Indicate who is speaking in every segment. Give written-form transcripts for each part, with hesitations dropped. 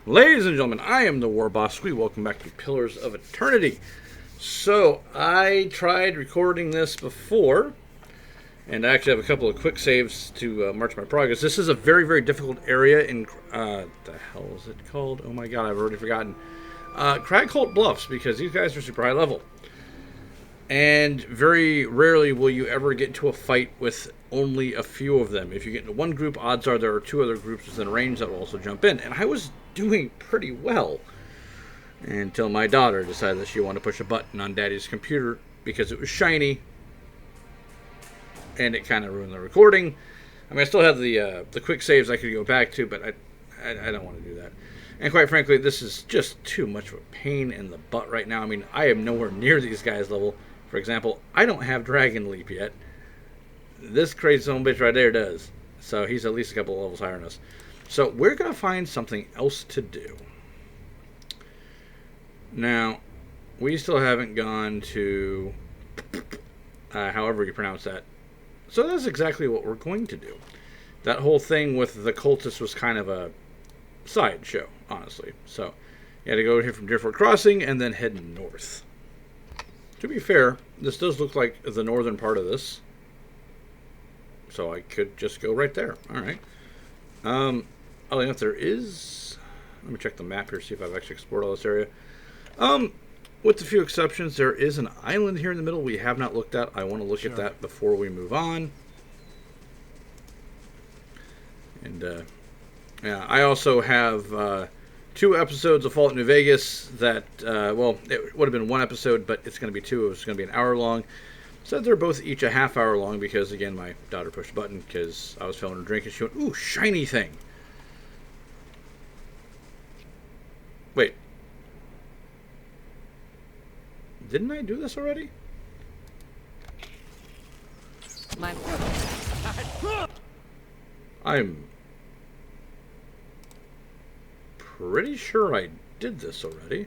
Speaker 1: Ladies and gentlemen, I am the War Boss. We welcome back to Pillars of Eternity. So, I tried recording this before, and I actually have a couple of quick saves to march my progress. This is a very, very difficult area in, the hell is it called? Oh my god, I've already forgotten. Cragholt Bluffs, because these guys are super high level. And very rarely will you ever get into a fight with only a few of them. If you get into one group, odds are there are two other groups within range that will also jump in. And I was doing pretty well until my daughter decided that she wanted to push a button on Daddy's computer because it was shiny, and it kind of ruined the recording. I mean, I still have the quick saves I could go back to, but I don't want to do that. And quite frankly, this is just too much of a pain in the butt right now. I mean, I am nowhere near these guys' level. For example, I don't have Dragon Leap yet. This crazy son of a bitch right there does. So he's at least a couple of levels higher than us. So we're going to find something else to do. Now, we still haven't gone to, however you pronounce that. So that's exactly what we're going to do. That whole thing with the cultists was kind of a sideshow, honestly. So you had to go here from Deerford Crossing and then head north. To be fair, this does look like the northern part of this. So I could just go right there. Alright. Oddly enough, there is... Let me check the map here, see if I've actually explored all this area. With a few exceptions, there is an island here in the middle we have not looked at. I want to look at that before we move on. And, yeah, I also have 2 episodes of Fallout New Vegas that, well, it would have been 1 episode, but it's going to be 2. It's going to be an hour long. So they're both each a half hour long because, again, my daughter pushed a button because I was filling her drink and she went, ooh, shiny thing. Wait. Didn't I do this already? I'm pretty sure I did this already.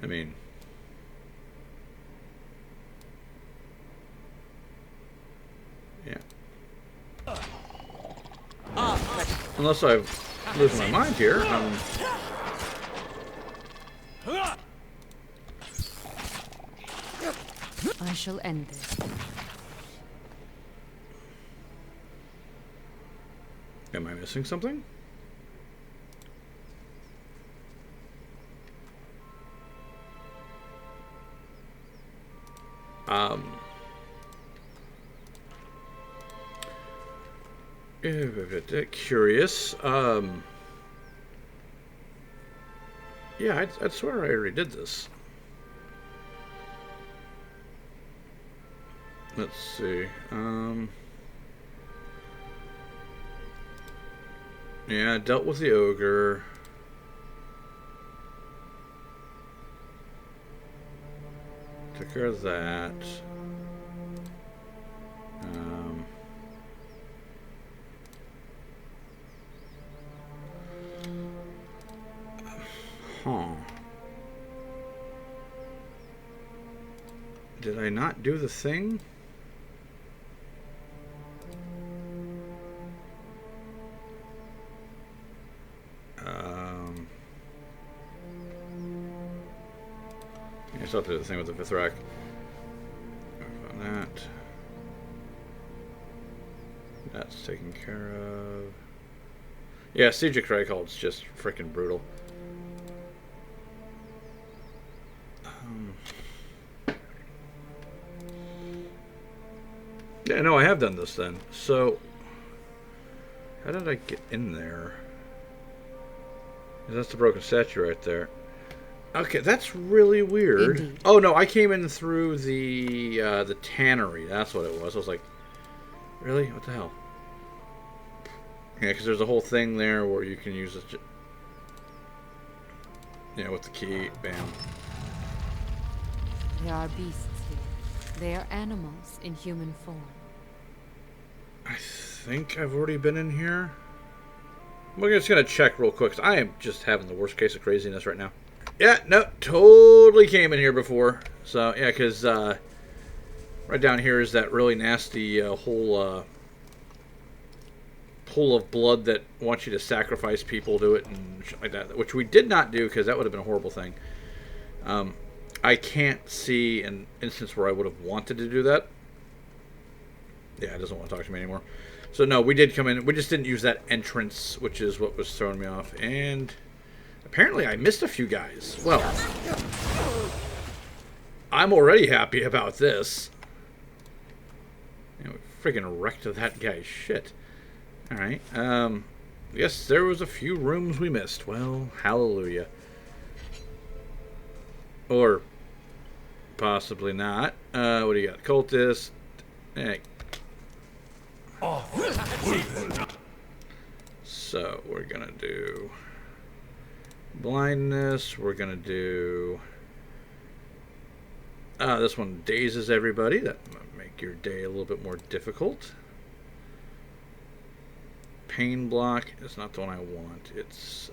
Speaker 1: I mean, yeah. Unless I'm losing my mind here.
Speaker 2: I shall end this.
Speaker 1: Am I missing something? Curious. Yeah, I'd swear I already did this. Let's see. Yeah, I dealt with the ogre. Took care of that. Huh. Did I not do the thing? I still have to do the thing with the Vithrak. On that. That's taken care of. Yeah, Siege of Craghold's just freaking brutal. Yeah, no, I have done this then. So, how did I get in there? That's the broken statue right there. Okay, that's really weird.
Speaker 2: Indeed.
Speaker 1: Oh no, I came in through the tannery. That's what it was. I was like, really? What the hell? Yeah, because there's a whole thing there where you can use it. Yeah, with the key. Bam.
Speaker 2: There are beasts here. They are animals in human form.
Speaker 1: I think I've already been in here. I'm just gonna check real quick. 'Cause I am just having the worst case of craziness right now. Yeah, no, totally came in here before. So yeah, because Right down here is that really nasty whole pool of blood that wants you to sacrifice people to it and shit like that, which we did not do because that would have been a horrible thing. I can't see an instance where I would have wanted to do that. Yeah, it doesn't want to talk to me anymore. So no, we did come in. We just didn't use that entrance, which is what was throwing me off. And apparently I missed a few guys. Well, I'm already happy about this. You know, freaking wrecked that guy's shit. Alright, yes, there was a few rooms we missed. Well, hallelujah. Or possibly not. What do you got? Cultist. Hey. So, we're gonna do blindness. We're gonna do... this one dazes everybody. That might make your day a little bit more difficult. Pain block is not the one I want. It's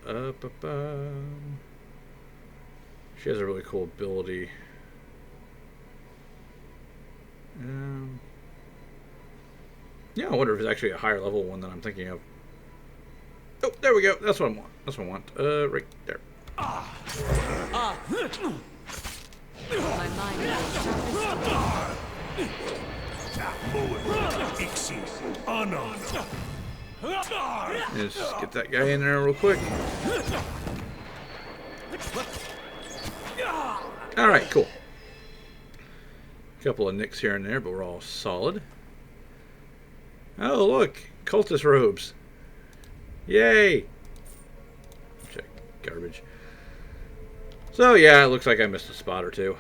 Speaker 1: she has a really cool ability. Yeah, I wonder if it's actually a higher level one than I'm thinking of. Oh, there we go. That's what I want. That's what I want. Right there.
Speaker 2: My mind
Speaker 1: is just get that guy in there real quick. Alright, cool. A couple of nicks here and there, but we're all solid. Oh, look. Cultist robes. Yay! Check. Garbage. So, yeah, it looks like I missed a spot or two.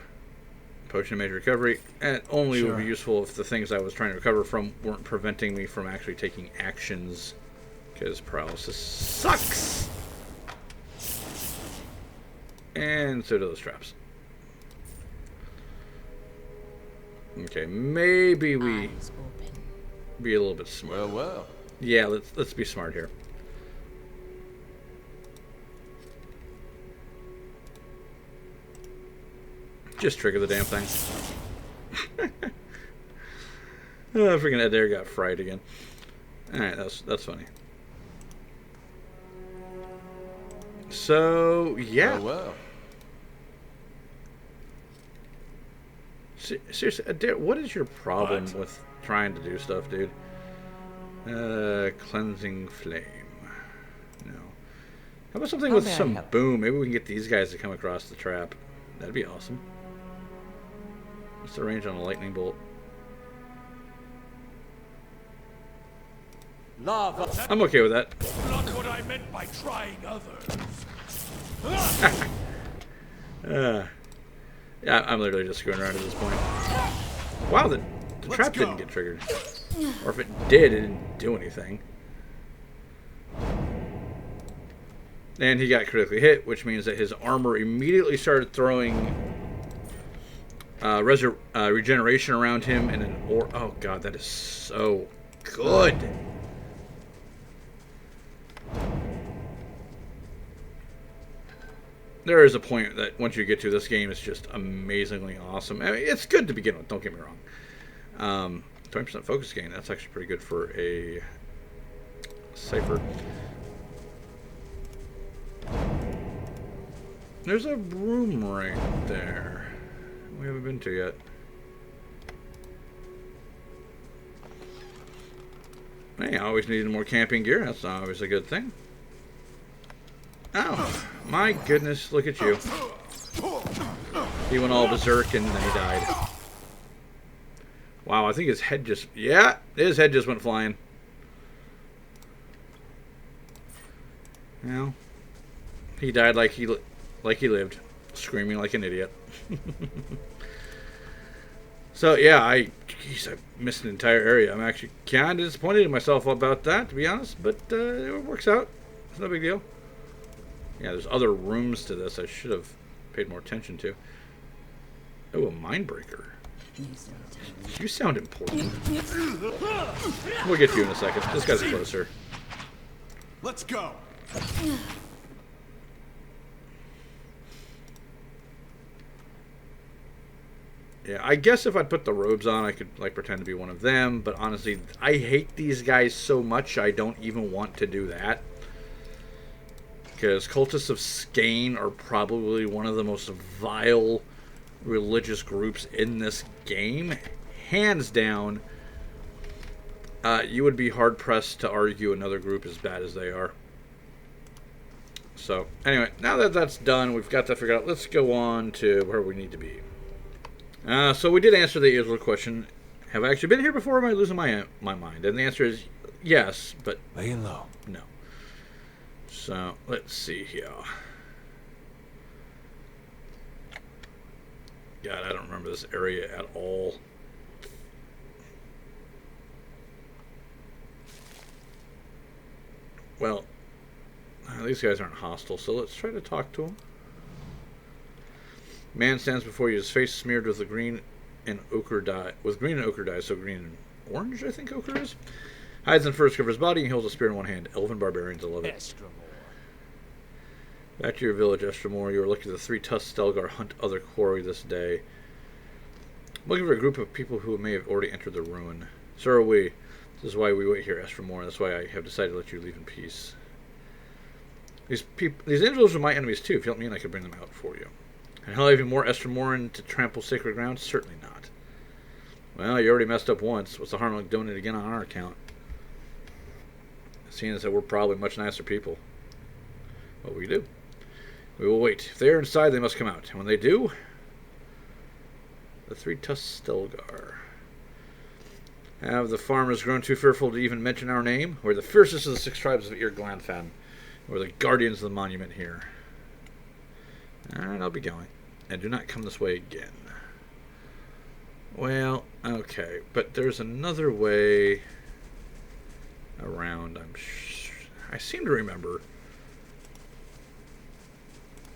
Speaker 1: Potion of major recovery. And only would be useful if the things I was trying to recover from weren't preventing me from actually taking actions. Because paralysis sucks! And so do those traps. Okay, maybe we be a little bit smart.
Speaker 3: Well.
Speaker 1: Yeah, let's be smart here. Just trigger the damn thing. Oh, freaking Ed there got fried again. Alright, that's funny. So, yeah.
Speaker 3: Well.
Speaker 1: Seriously, Adair, what is your problem with trying to do stuff, dude? Cleansing flame. No. How about something with some boom? Maybe we can get these guys to come across the trap. That'd be awesome. What's the range on a lightning bolt?
Speaker 3: Lava.
Speaker 1: I'm okay with that.
Speaker 4: Not what I meant by trying others.
Speaker 1: Yeah, I'm literally just screwing around at this point. Wow, the trap didn't get triggered. Or if it did, it didn't do anything. And he got critically hit, which means that his armor immediately started throwing regeneration around him and an or. Oh god, that is so good. There is a point that once you get to this game, it's just amazingly awesome. I mean, it's good to begin with, don't get me wrong. 20% focus gain, that's actually pretty good for a cipher. There's a room right there we haven't been to yet. Hey, I always needed more camping gear. That's not always a good thing. Oh, my goodness, look at you. He went all berserk and then he died. Wow, I think his head just... Yeah, his head just went flying. Well, he died like he lived, screaming like an idiot. So, yeah, geez, I missed an entire area. I'm actually kind of disappointed in myself about that, to be honest, but it works out. It's no big deal. Yeah, there's other rooms to this I should have paid more attention to. Oh, a mind breaker. You sound important. We'll get to you in a second. This guy's closer.
Speaker 4: Let's go.
Speaker 1: Yeah, I guess if I'd put the robes on, I could like pretend to be one of them. But honestly, I hate these guys so much, I don't even want to do that. Because cultists of Skane are probably one of the most vile religious groups in this game, hands down. You would be hard pressed to argue another group as bad as they are. So anyway, now that that's done, we've got that figured out. Let's go on to where we need to be. So we did answer the Israel question. Have I actually been here before, or am I losing my mind? And the answer is yes, but
Speaker 4: Laying low.
Speaker 1: no. So let's see here. God, I don't remember this area at all. Well, these guys aren't hostile, so let's try to talk to them. Man stands before you, his face smeared with the green and ochre dye. With green and ochre dye, so green and orange, I think ochre is. Hides in furs, covers his body, and holds a spear in one hand. Elven barbarians, I love it.
Speaker 4: Estremor.
Speaker 1: Back to your village, Estremor. You are lucky the 3 tusked Stelgar hunt other quarry this day. I'm looking for a group of people who may have already entered the ruin. So are we. This is why we wait here, Estremor. That's why I have decided to let you leave in peace. These angels are my enemies too. If you help me in, I could bring them out for you. And hell, even more Estremoran to trample sacred ground? Certainly not. Well, you already messed up once. What's the harm of doing it again on our account? Seeing as that we're probably much nicer people. What will we do? We will wait. If they are inside, they must come out. And when they do, the 3 tusked Stelgar. Have the farmers grown too fearful to even mention our name? We're the fiercest of the 6 tribes of Irglanfan. We're the guardians of the monument here. Alright, I'll be going. And do not come this way again. Well, okay. But there's another way around. I seem to remember.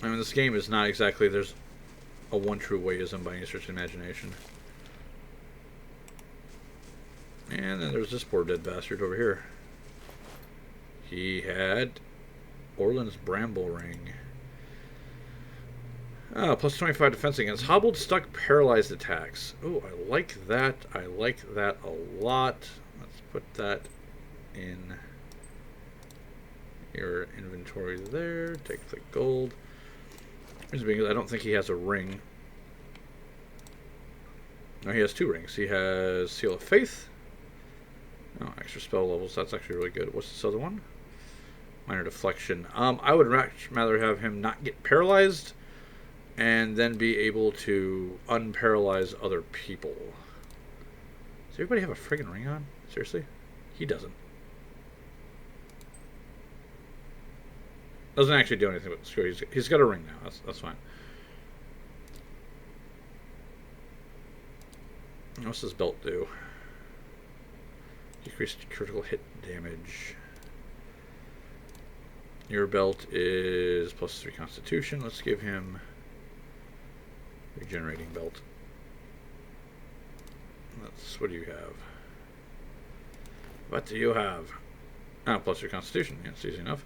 Speaker 1: I mean, this game is not exactly, there's a one true wayism by any stretch of imagination. And then there's this poor dead bastard over here. He had Orland's Bramble Ring. Oh, plus 25 defense against hobbled, stuck, paralyzed attacks. Oh, I like that. I like that a lot. Let's put that in your inventory there. Take the gold. Because I don't think he has a ring. No, he has 2 rings. He has Seal of Faith. Oh, extra spell levels. That's actually really good. What's this other one? Minor Deflection. I would rather have him not get paralyzed and then be able to unparalyze other people. Does everybody have a friggin' ring on? Seriously? He doesn't. Doesn't actually do anything but screw. He's got a ring now. That's fine. What's this belt do? Decreased critical hit damage. Your belt is plus 3 Constitution. Let's give him regenerating belt. What do you have? What do you have? Ah, plus 3 Constitution. Yeah, it's easy enough.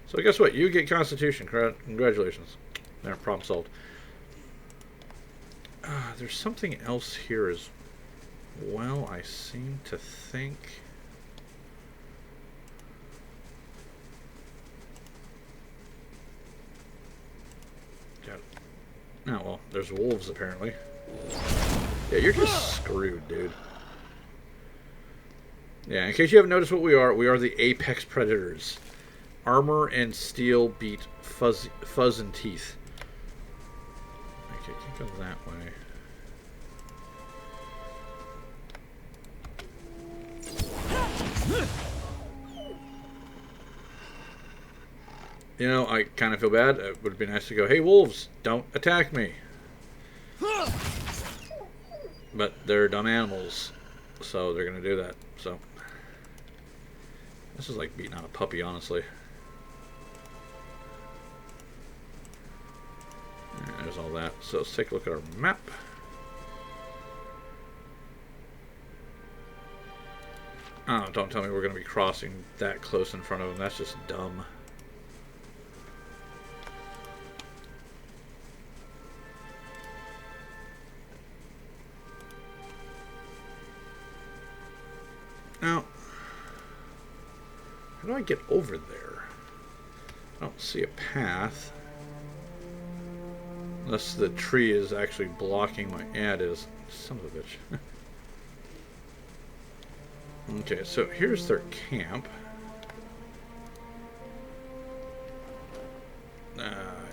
Speaker 1: So guess what? You get Constitution. Congratulations. There, problem solved. There's something else here as well, I seem to think. God. Oh, well, there's wolves apparently. Yeah, you're just screwed, dude. Yeah, in case you haven't noticed what we are the apex predators. Armor and steel beat fuzz and teeth. Okay, can't go that way. You know, I kind of feel bad. It would be nice to go, hey, wolves, don't attack me. But they're dumb animals, so they're going to do that. So this is like beating on a puppy, honestly. And there's all that. So let's take a look at our map. Oh, don't tell me we're going to be crossing that close in front of them. That's just dumb. How do I get over there? I don't see a path. Unless the tree is actually blocking my... Yeah, it is. Son of a bitch. Okay, so here's their camp.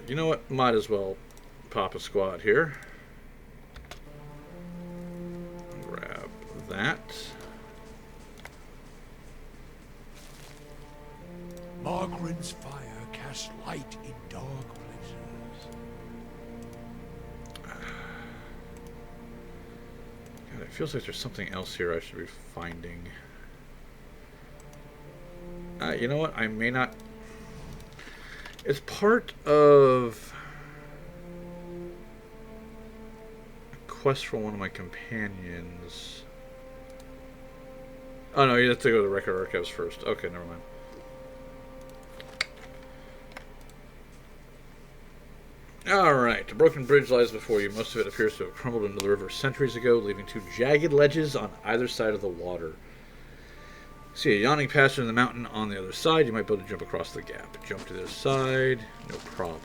Speaker 1: You know what? Might as well pop a squad here. Grab that.
Speaker 4: Margren's fire casts light in dark places.
Speaker 1: God, it feels like there's something else here I should be finding. You know what? I may not... It's part of a quest for one of my companions. Oh no, you have to go to the record archives first. Okay, never mind. Alright, a broken bridge lies before you. Most of it appears to have crumbled into the river centuries ago, leaving two jagged ledges on either side of the water. See a yawning passage in the mountain on the other side. You might be able to jump across the gap. Jump to the other side. No problem.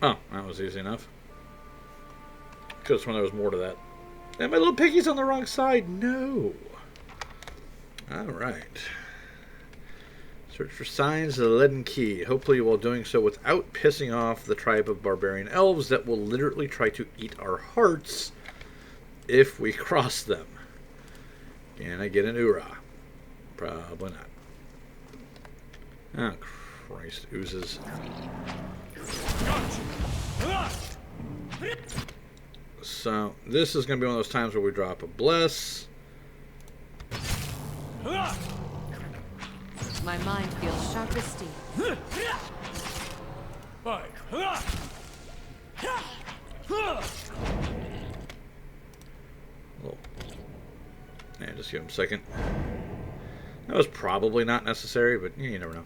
Speaker 1: Oh, that was easy enough. Could have sworn there was more to that. And my little piggy's on the wrong side. No. Alright. Search for signs of the Leaden Key. Hopefully while doing so without pissing off the tribe of barbarian elves that will literally try to eat our hearts if we cross them. Can I get an oorah? Probably not. Oh, Christ. Oozes. So, this is going to be one of those times where we drop a bless.
Speaker 2: My mind feels sharp as steel.
Speaker 1: Oh. Yeah, just give him a second. That was probably not necessary, but you never know.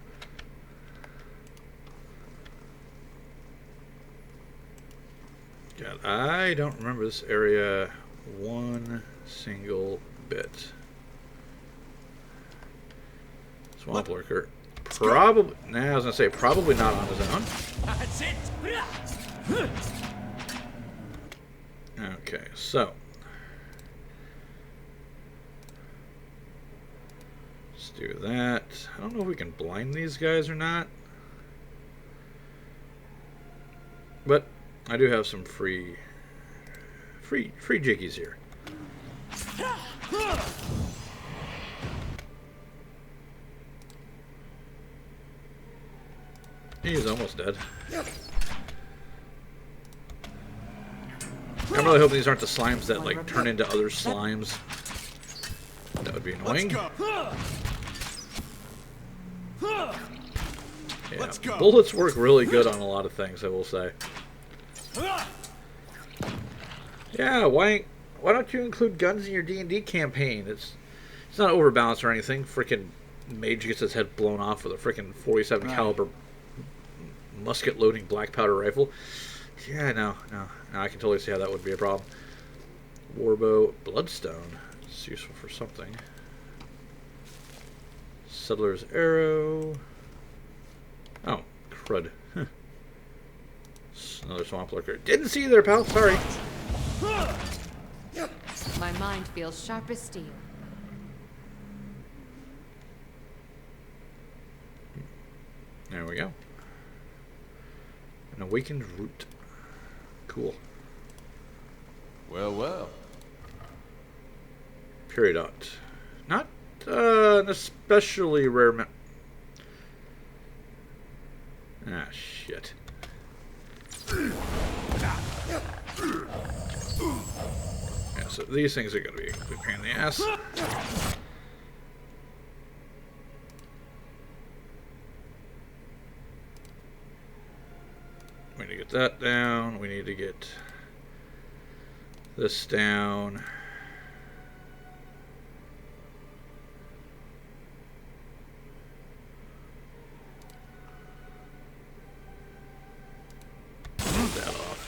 Speaker 1: God, I don't remember this area one single bit. Swamp Lurker. Probably. Nah, I was gonna say probably not on his own.
Speaker 4: That's it.
Speaker 1: Okay, so let's do that. I don't know if we can blind these guys or not, but I do have some free jiggies here. He's almost dead. I'm really hoping these aren't the slimes that like turn into other slimes. That would be annoying.
Speaker 4: Let's
Speaker 1: Yeah,
Speaker 4: go.
Speaker 1: bullets work really good on a lot of things, I will say. Yeah, why don't you include guns in your D&D campaign? It's not overbalanced or anything. Freaking mage gets his head blown off with a freaking 47 caliber musket loading black powder rifle. Yeah, no, I can totally see how that would be a problem. Warbow, bloodstone. It's useful for something. Settler's arrow. Oh, crud. Another swamp lurker. Didn't see you there, pal. Sorry.
Speaker 2: My mind feels sharp as steel.
Speaker 1: There we go. An awakened root. Cool.
Speaker 4: Well, well.
Speaker 1: Peridot. Not an especially rare Ah, shit. Yeah, so these things are going to be a pain in the ass. We need to get that down. We need to get this down. Move that off.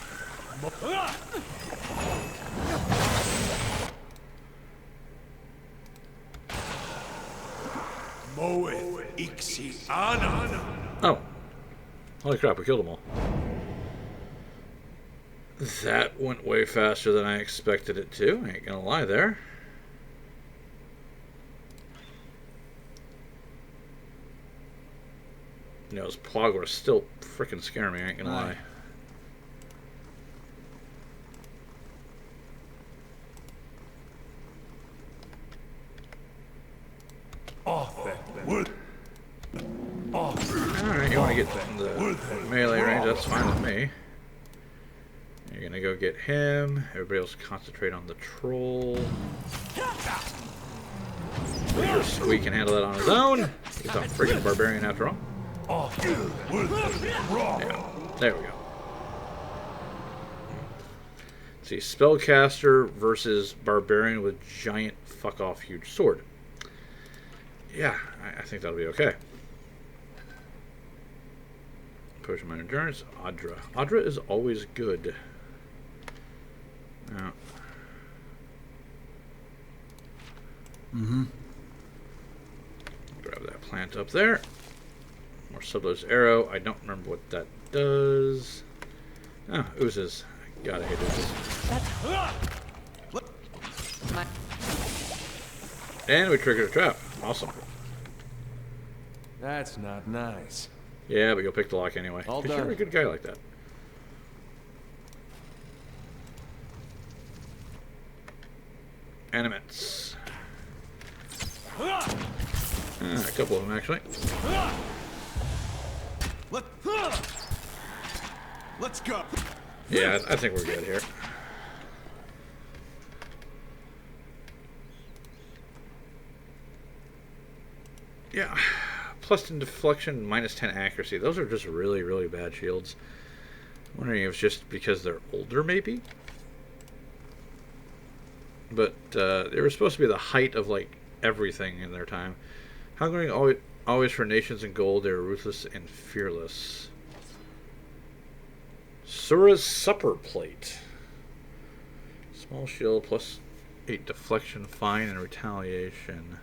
Speaker 4: Moeth Ixiana.
Speaker 1: Oh. Holy crap, we killed them all. That went way faster than I expected it to. I ain't gonna lie there. You know, those Plogwars still freaking scare me, I ain't gonna lie. Alright, you want to get in the melee range, that's fine with me. You're gonna go get him. Everybody else concentrate on the troll. Squeak can handle that on his own. He's a freaking barbarian after all. Yeah, there we go. Let's see, spellcaster versus barbarian with giant fuck off huge sword. Yeah, I think that'll be okay. Push my endurance. Audra. Audra is always good. Yeah. Grab that plant up there. More Subler's arrow. I don't remember what that does. Oh, oozes. Gotta hate oozes. And we triggered a trap. Awesome.
Speaker 4: That's not nice.
Speaker 1: Yeah, but you'll pick the lock anyway.
Speaker 4: All
Speaker 1: Because you're
Speaker 4: done.
Speaker 1: a good guy like that. Animates. A couple of them, actually.
Speaker 4: Let's go.
Speaker 1: Yeah, I think we're good here. Yeah. Plus 10 deflection, minus 10 accuracy. Those are just really, really bad shields. I'm wondering if it's just because they're older, maybe? But they were supposed to be the height of, like, everything in their time. Hungering always for nations in gold, they were ruthless and fearless. Sura's supper plate. Small shield, plus 8 deflection, fine, and retaliation.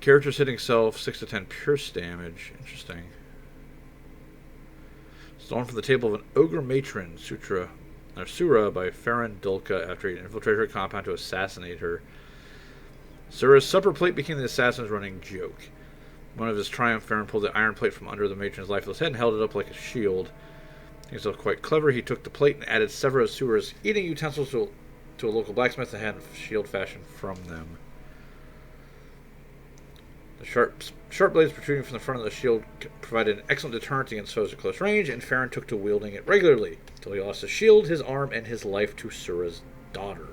Speaker 1: Characters hitting self, 6 to 10 pierce damage. Interesting. Stolen from the table of an ogre matron, Sura, by Farron Dulka after he infiltrated her compound to assassinate her. Sura's supper plate became the assassin's running joke. One of his triumph, Farron pulled the iron plate from under the matron's lifeless head and held it up like a shield. He was quite clever. He took the plate and added several of Sura's eating utensils to a local blacksmith and had a shield fashioned from them. The sharp blades protruding from the front of the shield provided an excellent deterrent against foes at close range, and Farron took to wielding it regularly, until he lost his shield, his arm, and his life to Sura's daughter.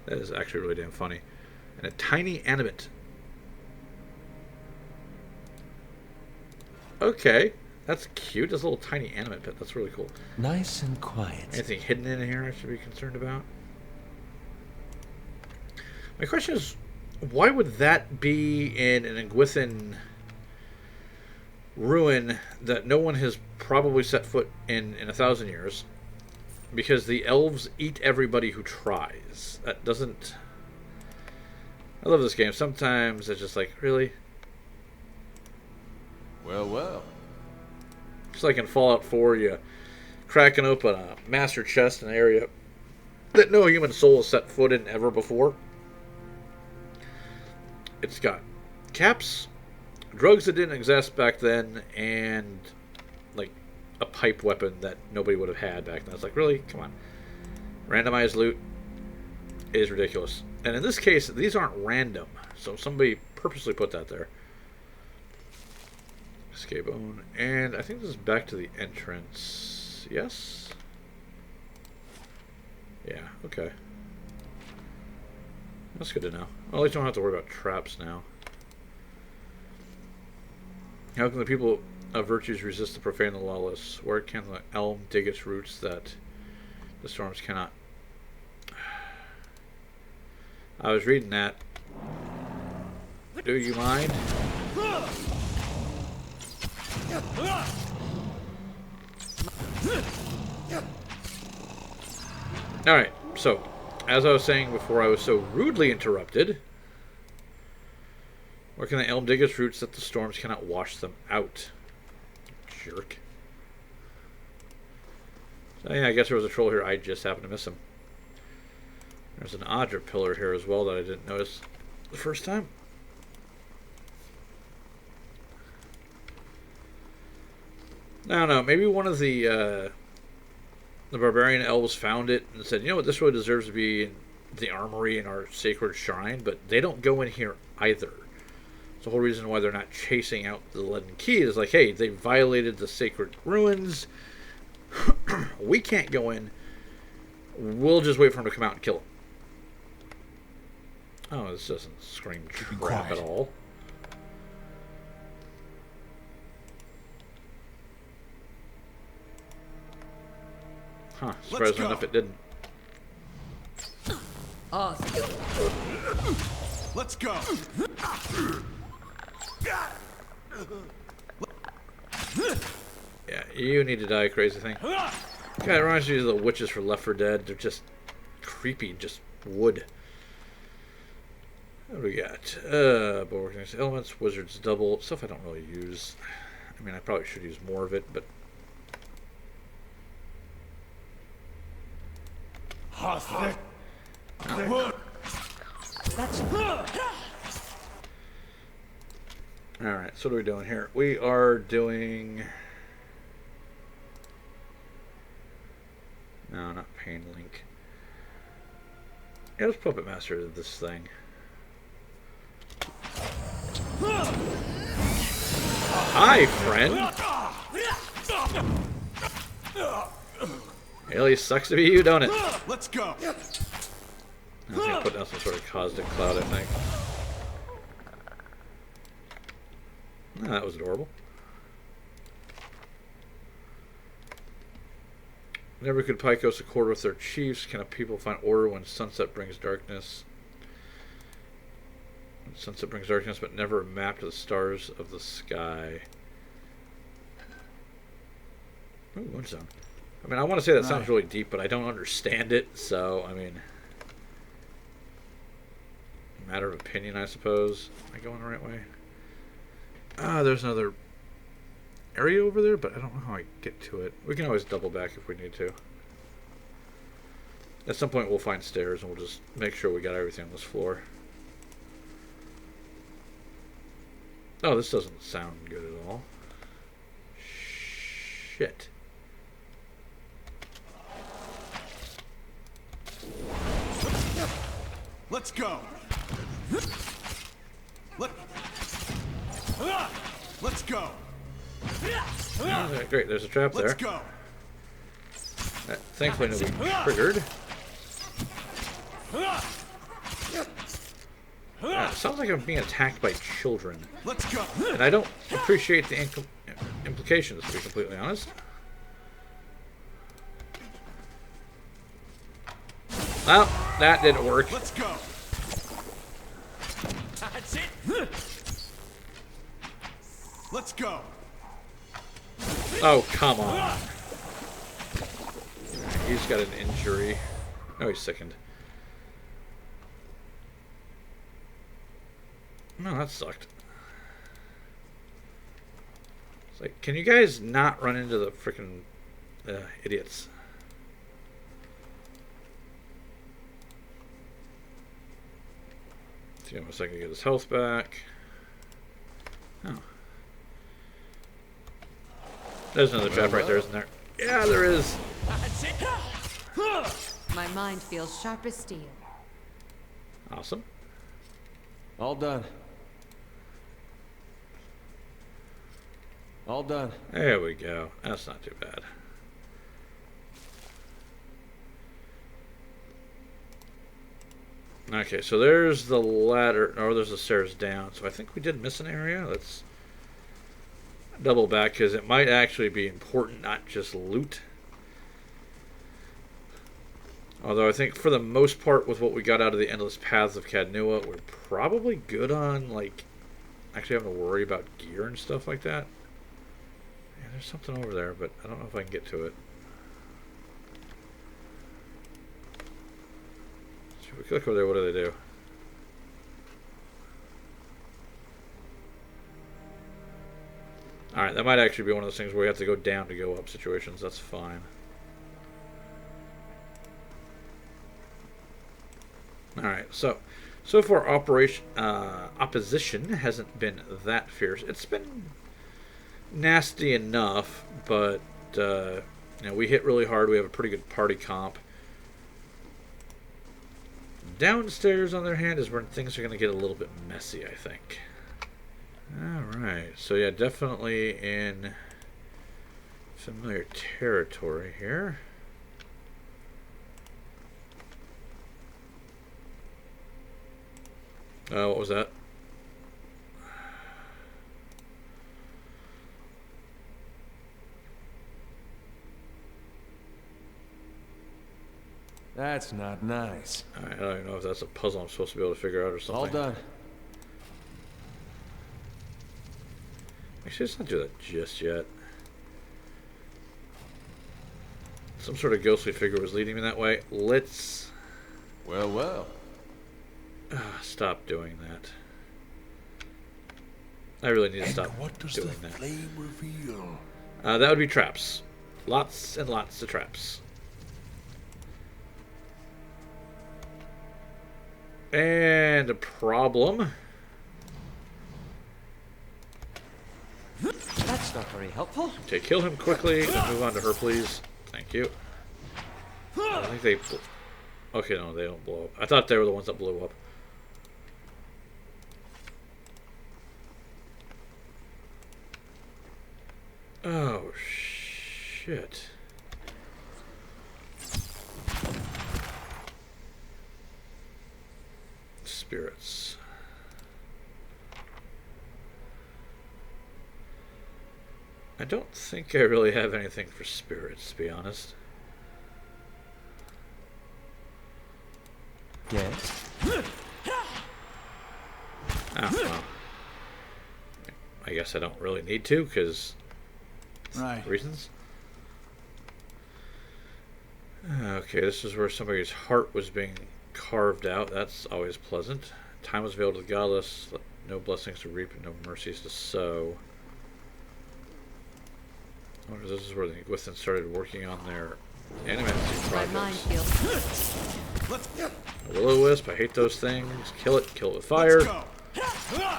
Speaker 1: That is actually really damn funny. And a tiny animate. Okay, that's cute. This little tiny animate pet. That's really cool.
Speaker 3: Nice and quiet.
Speaker 1: Anything hidden in here I should be concerned about? My question is, why would that be in an Iguithan ruin that no one has probably set foot in 1,000 years? Because the elves eat everybody who tries. That doesn't... I love this game. Sometimes it's just like, really?
Speaker 4: Well.
Speaker 1: Just like in Fallout 4, you cracking open a master chest in an area that no human soul has set foot in ever before. It's got caps, drugs that didn't exist back then, and like a pipe weapon that nobody would have had back then. It's like, really? Come on. Randomized loot is ridiculous. And in this case, these aren't random. So somebody purposely put that there. Escape bone. And I think this is back to the entrance. Yes? Yeah, okay. That's good to know. Well, at least you don't have to worry about traps now. How can the people of virtues resist the profane and the lawless? Where can the elm dig its roots that the storms cannot? I was reading that. Do you mind? Alright, so, as I was saying before I was so rudely interrupted, Where can the elm dig its roots that the storms cannot wash them out? Jerk. So yeah, I guess there was a troll here. I just happened to miss him. There's an Audra pillar here as well that I didn't notice the first time. I don't know. Maybe one of the barbarian elves found it and said, "You know what? This really deserves to be in the armory in our sacred shrine." But they don't go in here either. It's the whole reason why they're not chasing out the leaden key is like, hey, they violated the sacred ruins. We can't go in. We'll just wait for him to come out and kill him. Oh, this doesn't scream crap at all. Huh, surprisingly enough it didn't.
Speaker 4: Let's go.
Speaker 1: Yeah, you need to die, crazy thing. God, it reminds me of the witches for Left 4 Dead. They're just creepy, just wood. What do we got? Bulwark elements, wizard's double, stuff I don't really use. I mean, I probably should use more of it, but alright, so what are we doing here? We are doing... No, not Pain Link. Yeah, let's Puppet Master this thing. Hi, friend! It really sucks to be you, don't it?
Speaker 4: Let's go.
Speaker 1: I was gonna put down some sort of cosmic cloud, I think. Oh, that was adorable. Never could Picos accord with their chiefs. Can a people find order when sunset brings darkness? When sunset brings darkness, but never a map to the stars of the sky. Ooh, Moonstone. I mean, I want to say that sounds really deep, but I don't understand it, so, I mean... Matter of opinion, I suppose. Am I going the right way? Ah, there's another area over there, but I don't know how I get to it. We can always double back if we need to. At some point we'll find stairs and we'll just make sure we got everything on this floor. Oh, this doesn't sound good at all. Shit.
Speaker 4: Let's go. Let's go.
Speaker 1: Okay, great, there's a trap there.
Speaker 4: Let's go.
Speaker 1: That thankfully will be triggered. Yeah, it sounds like I'm being attacked by children.
Speaker 4: Let's go.
Speaker 1: And I don't appreciate the implications, to be completely honest. Well, that didn't work.
Speaker 4: Let's go. That's it. Let's go.
Speaker 1: Oh, come on. He's got an injury. Oh, he's sickened. No, that sucked. It's like, can you guys not run into the frickin' idiots? See him a second to get his health back. Oh. There's another trap right there, isn't there? Yeah, there is.
Speaker 2: My mind feels sharp as steel.
Speaker 1: Awesome.
Speaker 3: All done. All done.
Speaker 1: There we go. That's not too bad. Okay, so there's the ladder. Or there's the stairs down. So I think we did miss an area. Let's double back because it might actually be important, not just loot. Although I think for the most part with what we got out of the Endless Paths of Cadnua, we're probably good on, like, actually having to worry about gear and stuff like that. Yeah, there's something over there, but I don't know if I can get to it. So if we click over there, what do they do? Alright, that might actually be one of those things where we have to go down to go up situations. That's fine. Alright, so far opposition hasn't been that fierce. It's been nasty enough, but you know, we hit really hard. We have a pretty good party comp. Downstairs, on the other hand, is where things are going to get a little bit messy, I think. Alright, so yeah, definitely in familiar territory here. What was that?
Speaker 3: That's not nice.
Speaker 1: I don't even know if that's a puzzle I'm supposed to be able to figure out or something.
Speaker 3: All done.
Speaker 1: Actually, let's not do that just yet. Some sort of ghostly figure was leading me that way. Let's
Speaker 3: Well, well.
Speaker 1: stop doing that. I really need to stop
Speaker 5: What does
Speaker 1: doing
Speaker 5: the
Speaker 1: that.
Speaker 5: flame reveal?
Speaker 1: That would be traps. Lots and lots of traps. And a problem.
Speaker 6: That's not very helpful.
Speaker 1: Okay, kill him quickly and move on to her, please. Thank you. I think they... Okay, no, they don't blow up. I thought they were the ones that blew up. Oh, shit. Spirits. I don't think I really have anything for spirits, to be honest.
Speaker 3: Yes.
Speaker 1: Oh, well. I guess I don't really need to, because
Speaker 4: Right.
Speaker 1: reasons. Okay, this is where somebody's heart was being carved out. That's always pleasant. Time was veiled to the godless. No blessings to reap and no mercies to sow. I wonder if this is where the Gwithans started working on their animatic
Speaker 2: My
Speaker 1: projects.
Speaker 2: minefield.
Speaker 4: Let's go.
Speaker 1: A will-o-wisp, I hate those things. Kill it with fire.
Speaker 4: Let's go.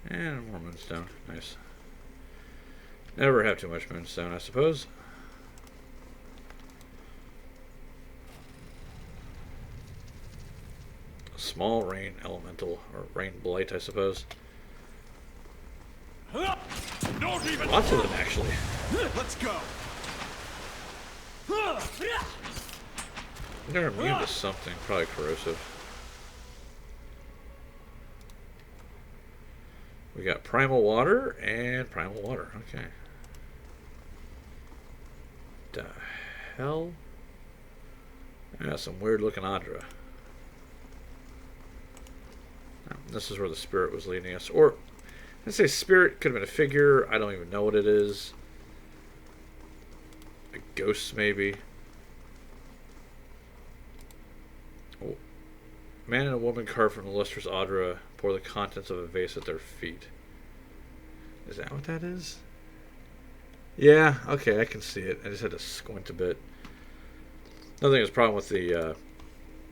Speaker 1: And more moonstone. Nice. Never have too much moonstone, I suppose. Small rain elemental, or rain blight, I suppose.
Speaker 4: Don't even.
Speaker 1: Lots of them, actually.
Speaker 4: Let's go.
Speaker 1: They're immune to something, probably corrosive. We got primal water and primal water. Okay. The hell? Yeah, some weird looking Adra. This is where the spirit was leading us. Or, let's say spirit, could have been a figure. I don't even know what it is. A ghost, maybe. Oh. Man and a woman carved from the lustrous Adra pour the contents of a vase at their feet. Is that what that is? Yeah, okay, I can see it. I just had to squint a bit. Nothing is a problem with the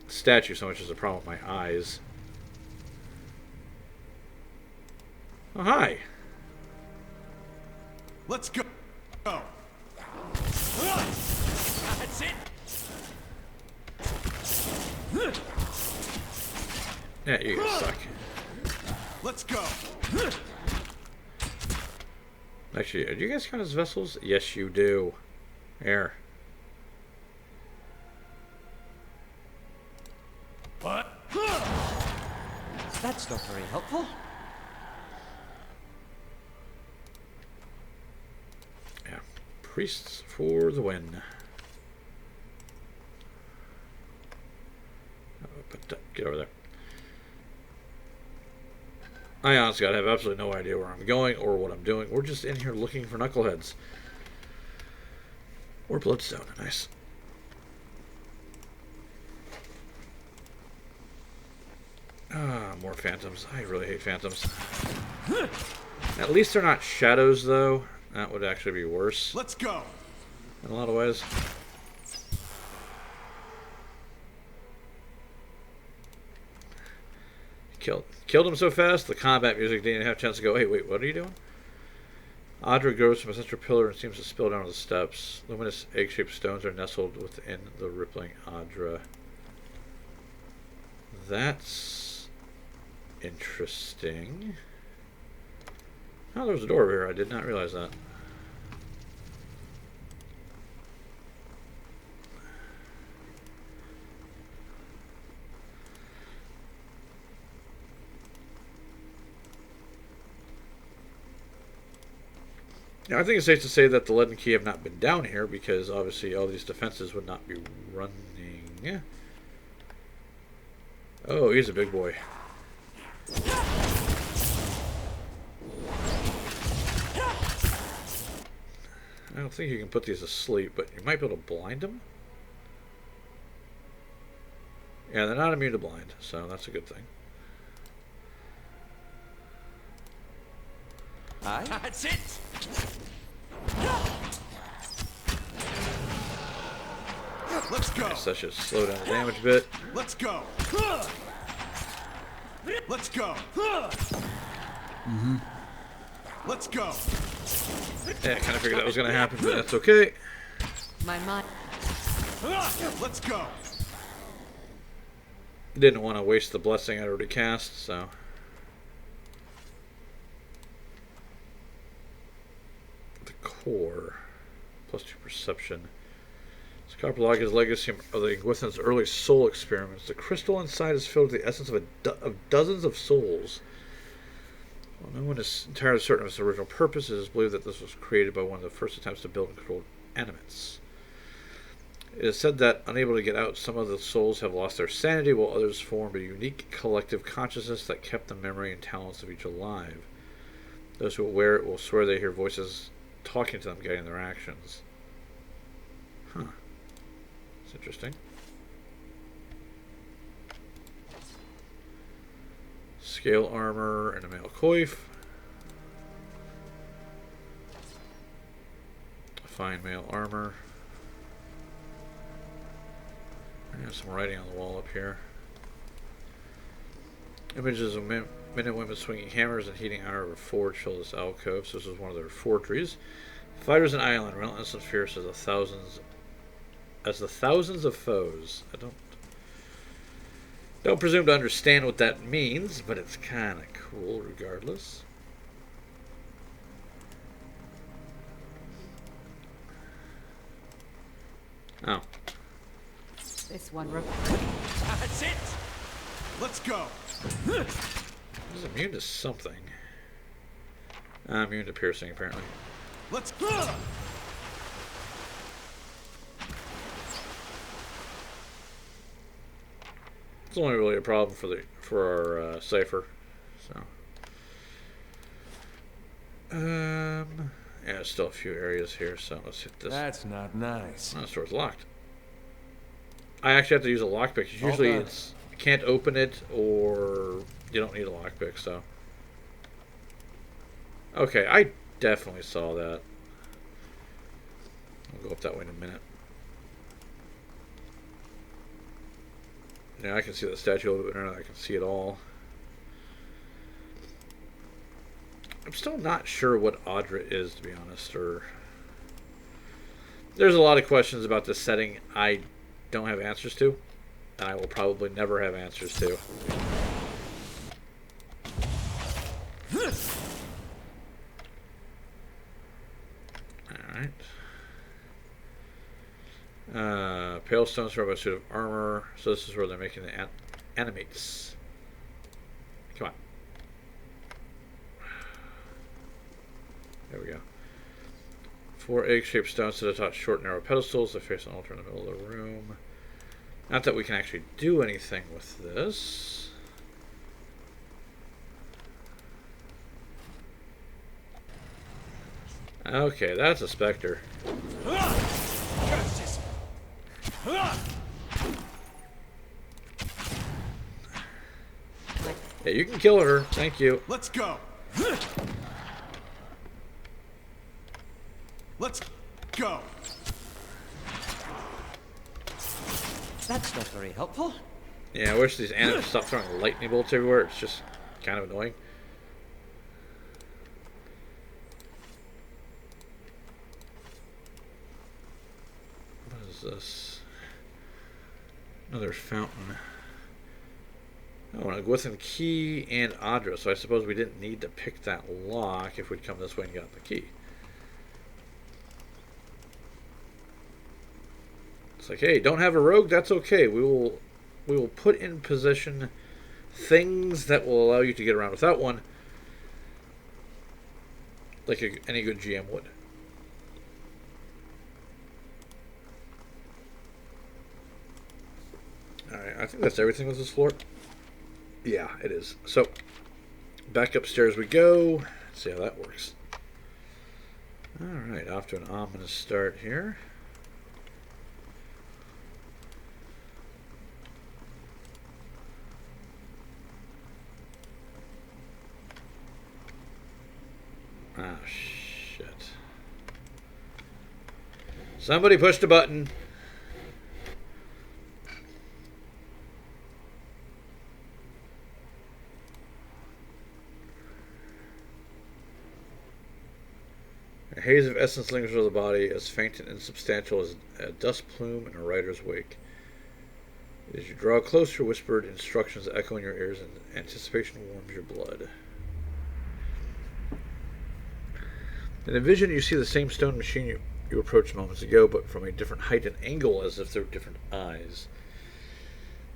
Speaker 1: statue so much as a problem with my eyes. Oh, hi.
Speaker 4: Let's go. Go. That's it.
Speaker 1: Yeah, you guys suck.
Speaker 4: Let's go.
Speaker 1: Actually, do you guys count as vessels? Yes, you do. There.
Speaker 4: What?
Speaker 6: That's not very helpful.
Speaker 1: Yeah. Priests for the win. Get over there. I honestly have absolutely no idea where I'm going or what I'm doing. We're just in here looking for knuckleheads. Or bloodstone. Nice. Ah, more phantoms. I really hate phantoms. At least they're not shadows, though. That would actually be worse
Speaker 4: Let's go.
Speaker 1: in a lot of ways. Killed him so fast, the combat music didn't have a chance to go, hey, wait, what are you doing? Audra grows from a central pillar and seems to spill down the steps. Luminous egg-shaped stones are nestled within the rippling Audra. That's interesting. Oh, there was a door over here. I did not realize that. Now, I think it's safe to say that the lead and key have not been down here because obviously all these defenses would not be running. Oh, he's a big boy. I don't think you can put these asleep, but you might be able to blind them. Yeah, they're not immune to blind, so that's a good thing.
Speaker 6: Hi.
Speaker 4: That's it. Let's go.
Speaker 1: Nice, that should slow down the damage a bit.
Speaker 4: Let's go. Let's go. Let's go.
Speaker 1: Yeah, I kind of figured that was going to happen, but that's okay.
Speaker 2: My mind.
Speaker 4: Let's go.
Speaker 1: Didn't want to waste the blessing I'd already cast, so. The core. +2 perception. Scarpalaga's legacy of the Gwithin's early soul experiments. The crystal inside is filled with the essence of dozens of souls. While no one is entirely certain of its original purpose, it is believed that this was created by one of the first attempts to build and control animates. It is said that, unable to get out, some of the souls have lost their sanity, while others formed a unique collective consciousness that kept the memory and talents of each alive. Those who wear it will swear they hear voices talking to them, guiding their actions. Huh. That's interesting. Scale armor and a male coif. Fine male armor. There's some writing on the wall up here. Images of men and women swinging hammers and heating iron over forge fill this alcove. So this is one of their forgeries. Fighters in Island, relentless and fierce as the thousands of foes. I don't presume to understand what that means, but it's kind of cool regardless. Oh.
Speaker 2: This one.
Speaker 4: That's it. Let's go.
Speaker 1: He's immune to something. Immune to piercing, apparently.
Speaker 4: Let's go.
Speaker 1: It's only really a problem for our cipher. So. Yeah, there's still a few areas here, so let's hit this.
Speaker 3: That's not nice.
Speaker 1: Oh, the door's locked. I actually have to use a lockpick. Usually it's you can't open it or you don't need a lockpick, so. Okay, I definitely saw that. I'll go up that way in a minute. Yeah, I can see the statue a little bit better than I can see it all. I'm still not sure what Audra is, to be honest. Or there's a lot of questions about this setting I don't have answers to, and I will probably never have answers to. Alright. Pale stones for a suit of armor. So this is where they're making the animates. Come on. There we go. 4 egg-shaped stones to the top, short, narrow pedestals. They face an altar in the middle of the room. Not that we can actually do anything with this. Okay, that's a specter. Yeah, you can kill her. Thank you.
Speaker 4: Let's go. Let's go.
Speaker 6: That's not very helpful.
Speaker 1: Yeah, I wish these animals stopped throwing lightning bolts everywhere. It's just kind of annoying. What is this? Another fountain. Oh, and a Gwithan key and Adra, so I suppose we didn't need to pick that lock if we'd come this way and got the key. It's like, hey, don't have a rogue? That's okay. We will put in position things that will allow you to get around without one, like any good GM would. Alright, I think that's everything with this floor. Yeah, it is. So, back upstairs we go. Let's see how that works. Alright, off to an ominous start here. Ah, shit. Somebody pushed a button. A haze of essence lingers over the body, as faint and insubstantial as a dust plume in a rider's wake. As you draw closer, whispered instructions echo in your ears, and anticipation warms your blood. In a vision, you see the same stone machine you approached moments ago, but from a different height and angle, as if there were different eyes.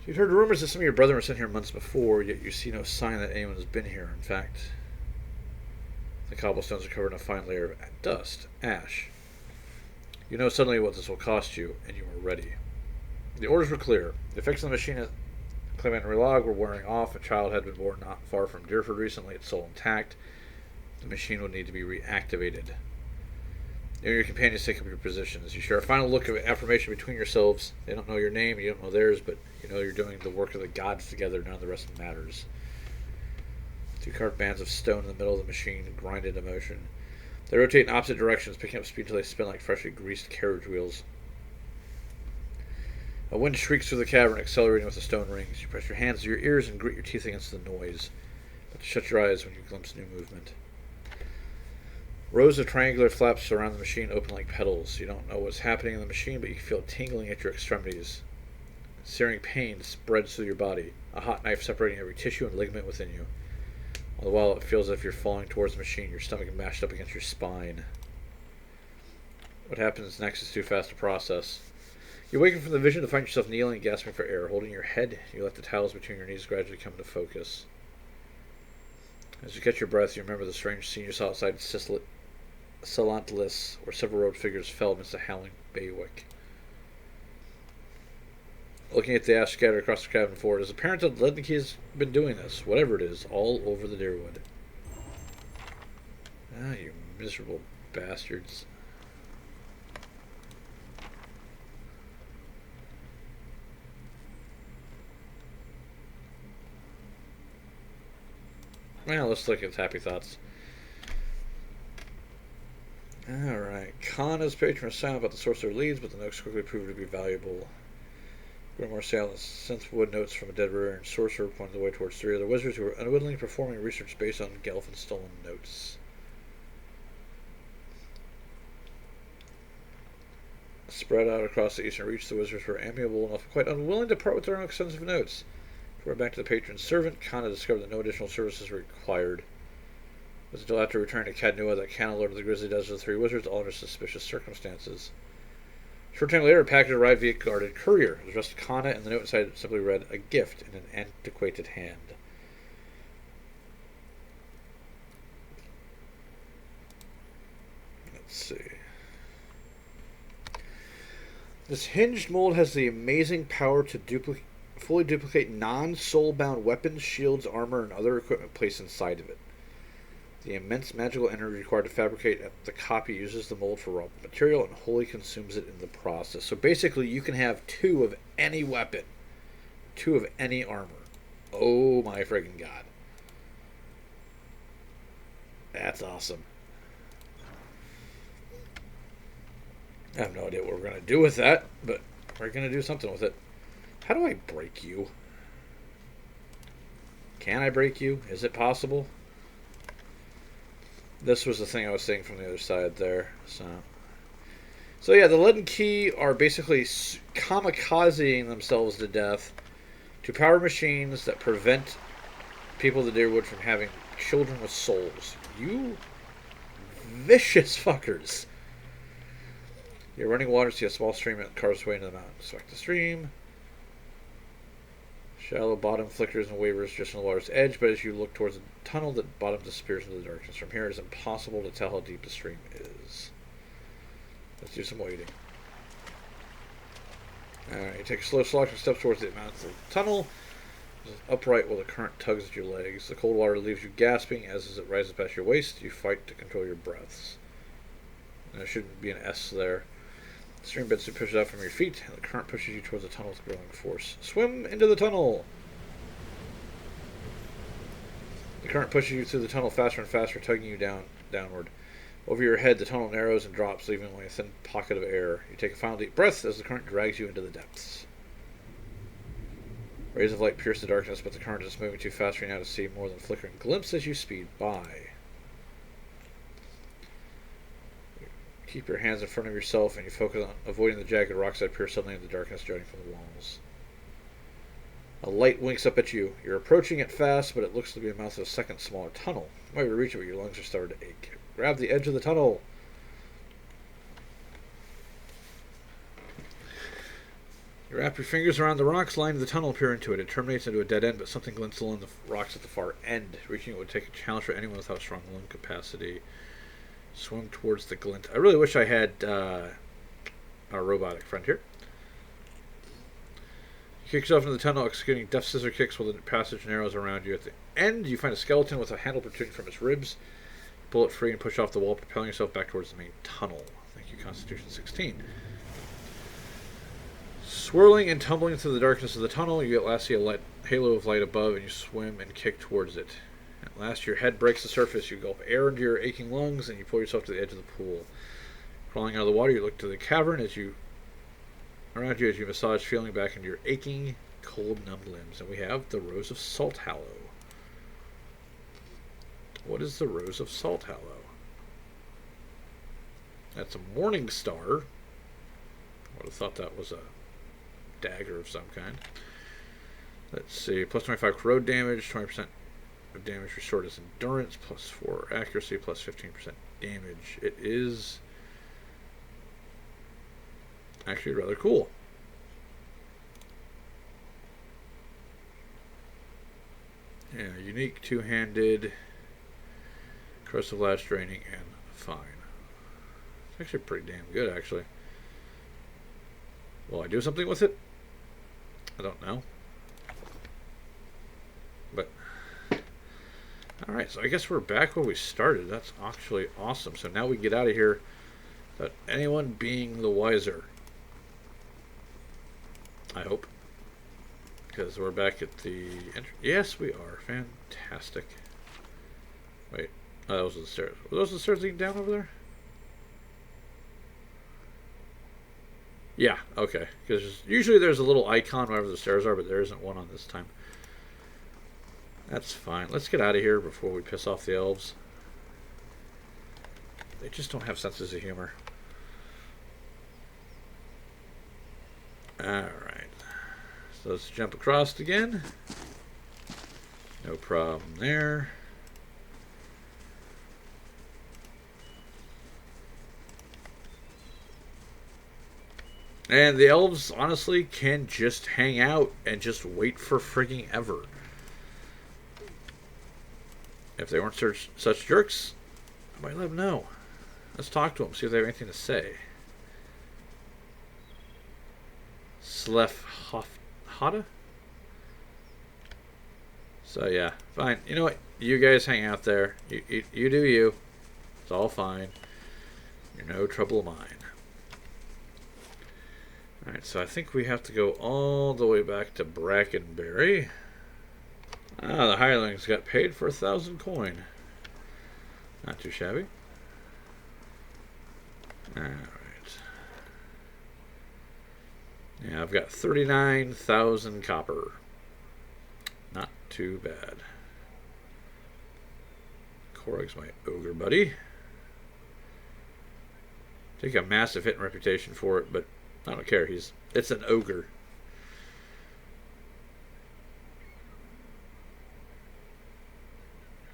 Speaker 1: You'd heard rumors that some of your brethren were sent here months before, yet you see no sign that anyone has been here. In fact, the cobblestones are covered in a fine layer of dust, ash. You know suddenly what this will cost you, and you are ready. The orders were clear. The effects of the machine at Clement Relog were wearing off. A child had been born not far from Deerford recently, its soul intact. The machine would need to be reactivated. You and your companions take up your positions. You share a final look of affirmation between yourselves. They don't know your name, you don't know theirs, but you know you're doing the work of the gods together. None of the rest matters. Two carved bands of stone in the middle of the machine grind into motion. They rotate in opposite directions, picking up speed until they spin like freshly greased carriage wheels. A wind shrieks through the cavern, accelerating with the stone rings. You press your hands to your ears and grit your teeth against the noise, but shut your eyes when you glimpse new movement. Rows of triangular flaps surround the machine, open like petals. You don't know what's happening in the machine, but you feel tingling at your extremities. Searing pain spreads through your body, a hot knife separating every tissue and ligament within you. All the while, it feels as if you're falling towards the machine, your stomach mashed up against your spine. What happens next is too fast to process. You awaken from the vision to find yourself kneeling and gasping for air. Holding your head, you let the towels between your knees gradually come into focus. As you catch your breath, you remember the strange scene you saw outside Salantlis, where several robed figures fell amidst a howling bailiwick. Looking at the ash scattered across the cabin floor, it is apparent that Lednicky has been doing this, whatever it is, all over the Deerwood. Ah, you miserable bastards. Well, let's look at Happy Thoughts. Alright. Kana's patron was silent about the source of their leads, but the notes quickly proved to be valuable. Grimoire silence since wood notes from a dead warrior and sorcerer pointed the way towards three other wizards who were unwittingly performing research based on Gelfand's stolen notes. Spread out across the eastern reach, the wizards were amiable enough, quite unwilling to part with their own extensive notes. Before back to the patron's servant, Kana discovered that no additional services were required. It was until after returning to Cadnua that Kana learned of the grisly deaths of the three wizards, all under suspicious circumstances. A short time later, a package arrived via guarded courier. It was addressed to Kana, and the note inside simply read, "A gift in an antiquated hand." Let's see. This hinged mold has the amazing power to fully duplicate non-soul-bound weapons, shields, armor, and other equipment placed inside of it. The immense magical energy required to fabricate the copy uses the mold for raw material and wholly consumes it in the process. So basically, you can have 2 of any weapon, 2 of any armor. Oh my friggin' god. That's awesome. I have no idea what we're going to do with that, but we're going to do something with it. How do I break you? Can I break you? Is it possible? This was the thing I was saying from the other side there. So yeah, the lead and key are basically kamikazing themselves to death to power machines that prevent people of the Deerwood from having children with souls. You vicious fuckers. You're running water, see a small stream that carves its way into the mountain. Select the stream. Shallow bottom flickers and wavers just on the water's edge, but as you look towards the tunnel, the bottom disappears into the darkness. From here, it's impossible to tell how deep the stream is. Let's do some wading. Alright, you take a slow slogging step towards the mouth of the tunnel. It's upright while the current tugs at your legs. The cold water leaves you gasping as it rises past your waist. You fight to control your breaths. And there shouldn't be an S there. The stream bed pushes out from your feet, and the current pushes you towards the tunnel with growing force. Swim into the tunnel! The current pushes you through the tunnel faster and faster, tugging you downward. Over your head, the tunnel narrows and drops, leaving only a thin pocket of air. You take a final deep breath as the current drags you into the depths. Rays of light pierce the darkness, but the current is moving too fast for you now to see more than a flickering glimpse as you speed by. Keep your hands in front of yourself, and you focus on avoiding the jagged rocks that appear suddenly in the darkness jutting from the walls. A light winks up at you. You're approaching it fast, but it looks to be the mouth of a second smaller tunnel. You might be able to reach it, but your lungs are starting to ache. Grab the edge of the tunnel. You wrap your fingers around the rocks lining the tunnel, peer into it. It terminates into a dead end, but something glints along the rocks at the far end. Reaching it would take a challenge for anyone without strong lung capacity. Swim towards the glint. I really wish I had our robotic friend here. You kick yourself into the tunnel, executing deft scissor kicks while the passage narrows around you. At the end, you find a skeleton with a handle protruding from its ribs. Pull it free and push off the wall, propelling yourself back towards the main tunnel. Thank you, Constitution 16. Swirling and tumbling through the darkness of the tunnel, you at last see a halo of light above, and you swim and kick towards it. At last, your head breaks the surface. You gulp air into your aching lungs, and you pull yourself to the edge of the pool. Crawling out of the water, you look to the cavern around you as you massage, feeling back into your aching, cold, numbed limbs. And we have the Rose of Salthallow. What is the Rose of Salthallow? That's a morning star. I would have thought that was a dagger of some kind. Let's see. Plus 25 corrode damage, 20% of damage restored as endurance, plus 4 accuracy, plus 15% damage. It is actually rather cool. Yeah, unique, two-handed, corrosive blast, draining, and fine. It's actually pretty damn good, actually. Will I do something with it? I don't know. But alright, so I guess we're back where we started. That's actually awesome. So now we get out of here without anyone being the wiser. I hope. Because we're back at the entrance. Yes, we are. Fantastic. Wait. Oh, those are the stairs. Were those the stairs leading down over there? Yeah, okay. Because usually there's a little icon wherever the stairs are, but there isn't one on this time. That's fine. Let's get out of here before we piss off the elves. They just don't have senses of humor. Alright. So let's jump across again. No problem there. And the elves, honestly, can just hang out and just wait for frigging ever. If they weren't such jerks, I might let them know. Let's talk to them, see if they have anything to say. Slef Hada? So yeah, fine. You know what? You guys hang out there. You do you. It's all fine. You're no trouble of mine. Alright, so I think we have to go all the way back to Brackenberry. Ah, the hirelings got paid for 1,000 coin. Not too shabby. Alright. Yeah, I've got 39,000 copper. Not too bad. Korg's my ogre buddy. Take a massive hit in reputation for it, but I don't care. It's an ogre.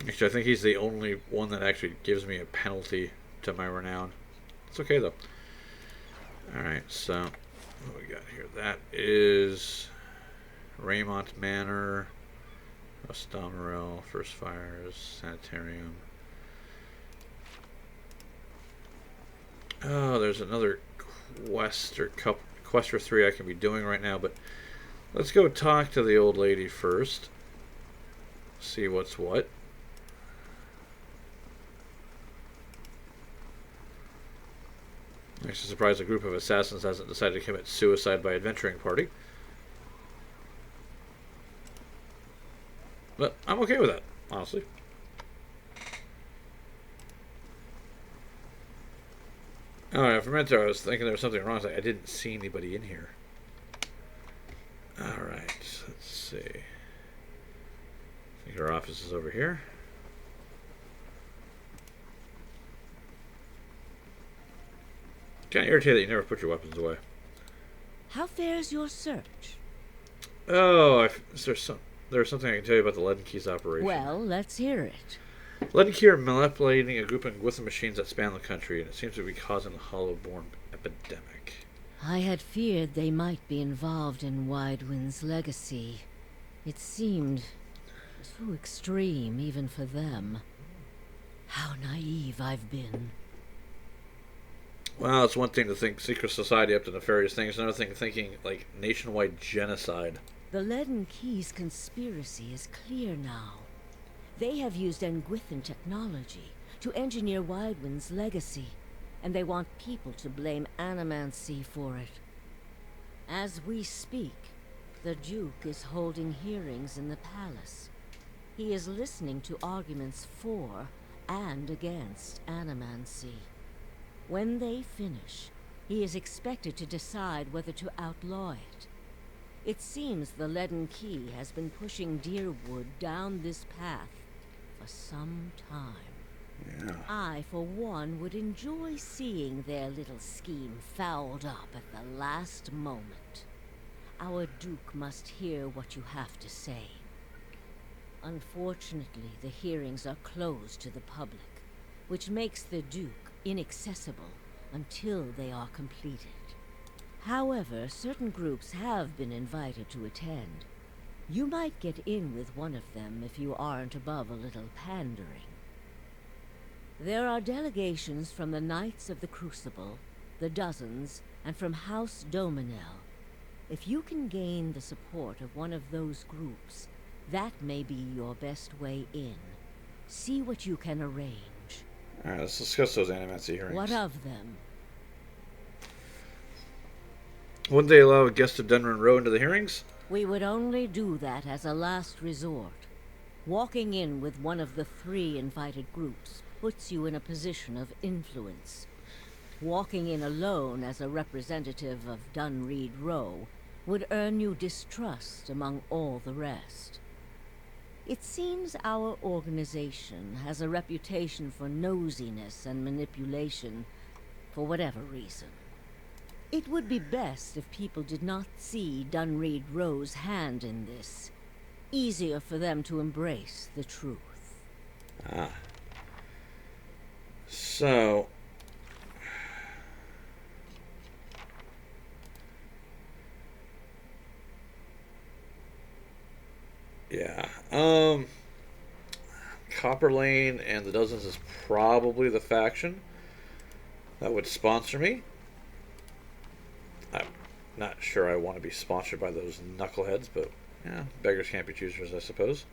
Speaker 1: Actually, I think he's the only one that actually gives me a penalty to my renown. It's okay though. Alright, so what we got here? That is Raymont Manor, Ostamarel, First Fires, Sanitarium. Oh, there's another quest or 3 I can be doing right now, but let's go talk to the old lady first. See what's what. Actually surprised a group of assassins hasn't decided to commit suicide by adventuring party. But I'm okay with that, honestly. Oh, for a minute there, I was thinking there was something wrong. I didn't see anybody in here. Alright, let's see. I think our office is over here. Kind of irritated that you never put your weapons away.
Speaker 6: How fares your search?
Speaker 1: Oh, there's something I can tell you about the Leaden Keys operation.
Speaker 6: Well, let's hear it.
Speaker 1: Leaden Key are manipulating a group of Gwithan machines that span the country, and it seems to be causing a hollow-born epidemic.
Speaker 6: I had feared they might be involved in Widewind's legacy. It seemed too extreme even for them. How naive I've been.
Speaker 1: Well, it's one thing to think secret society up to nefarious things, another thing thinking, like, nationwide genocide.
Speaker 6: The Leaden Keys conspiracy is clear now. They have used Engwithan technology to engineer Widewind's legacy, and they want people to blame Animancy for it. As we speak, the Duke is holding hearings in the palace. He is listening to arguments for and against Animancy. When they finish, he is expected to decide whether to outlaw it. It seems the Leaden Key has been pushing Deerwood down this path for some time.
Speaker 1: Yeah.
Speaker 6: I, for one, would enjoy seeing their little scheme fouled up at the last moment. Our Duke must hear what you have to say. Unfortunately, the hearings are closed to the public, which makes the Duke inaccessible until they are completed. However, certain groups have been invited to attend. You might get in with one of them if you aren't above a little pandering. There are delegations from the Knights of the Crucible, the Dozens, and from House Dominel. If you can gain the support of one of those groups, that may be your best way in. See what you can arrange.
Speaker 1: Alright, let's discuss those Animancy hearings.
Speaker 6: What of them?
Speaker 1: Wouldn't they allow a guest of Dunran Row into the hearings?
Speaker 6: We would only do that as a last resort. Walking in with one of the 3 invited groups puts you in a position of influence. Walking in alone as a representative of Dunreed Row would earn you distrust among all the rest. It seems our organization has a reputation for nosiness and manipulation, for whatever reason. It would be best if people did not see Dunreed Row's hand in this. Easier for them to embrace the truth.
Speaker 1: Ah. So... yeah. Copper Lane and the Dozens is probably the faction that would sponsor me. I'm not sure I want to be sponsored by those knuckleheads, but yeah, beggars can't be choosers, I suppose.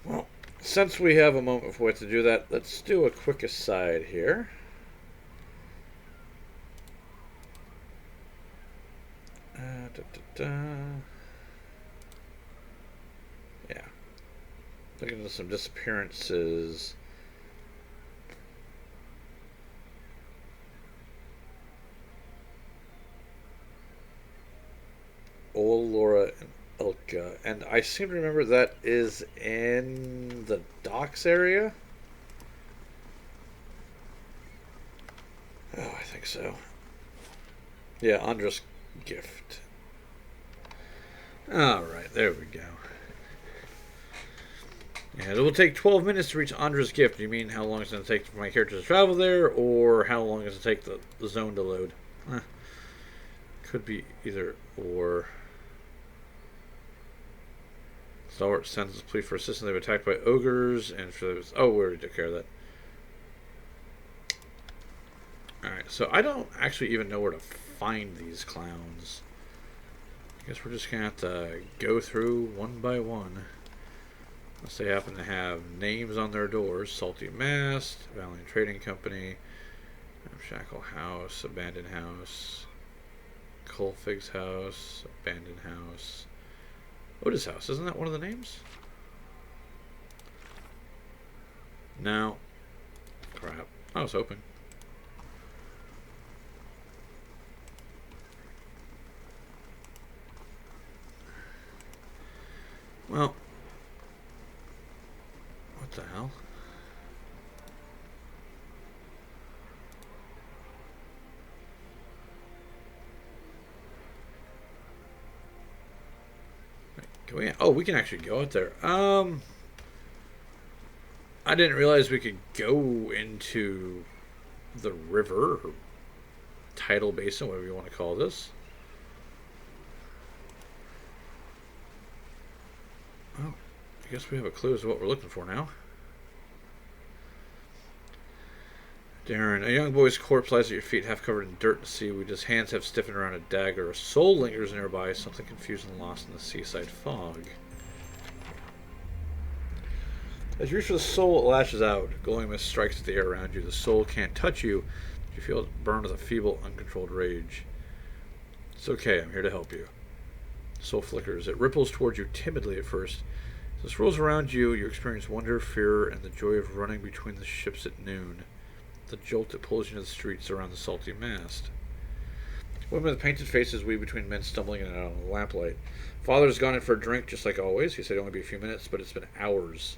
Speaker 1: Well, since we have a moment before we have to do that, let's do a quick aside here. Yeah. Looking at some disappearances. Old Laura and Ilka. And I seem to remember that is in the docks area. Oh, I think so. Yeah, Andra's gift. Alright, there we go. And it will take 12 minutes to reach Andra's gift. Do you mean how long it's going to take for my character to travel there, or how long does it take the zone to load? Could be either or. Stalwart sends a plea for assistance. They've been attacked by ogres, and for those. Oh, we already took care of that. Alright, so I don't actually even know where to find these clowns. I guess we're just going to have to go through one by one. Unless they happen to have names on their doors. Salty Mast, Valiant Trading Company, Shackle House, Abandoned House, Colfig's House, Abandoned House, Otis House. Isn't that one of the names? No. Crap. I was hoping. Well, what the hell? Can we? Oh, we can actually go out there. I didn't realize we could go into the river or tidal basin, whatever you want to call this. Oh, I guess we have a clue as to what we're looking for now. Darren, a young boy's corpse lies at your feet, half covered in dirt and seaweed. His hands have stiffened around a dagger. A soul lingers nearby, something confused and lost in the seaside fog. As you reach for the soul, it lashes out. A glowing mist strikes at the air around you. The soul can't touch you, but you feel it burn with a feeble, uncontrolled rage. It's okay, I'm here to help you. The soul flickers. It ripples towards you timidly at first. As it swirls around you, you experience wonder, fear, and the joy of running between the ships at noon. The jolt that pulls you into the streets around the Salty Mast. Women with painted faces weave between men stumbling in and out of the lamplight. Father's gone in for a drink, just like always. He said it'd only be a few minutes, but it's been hours.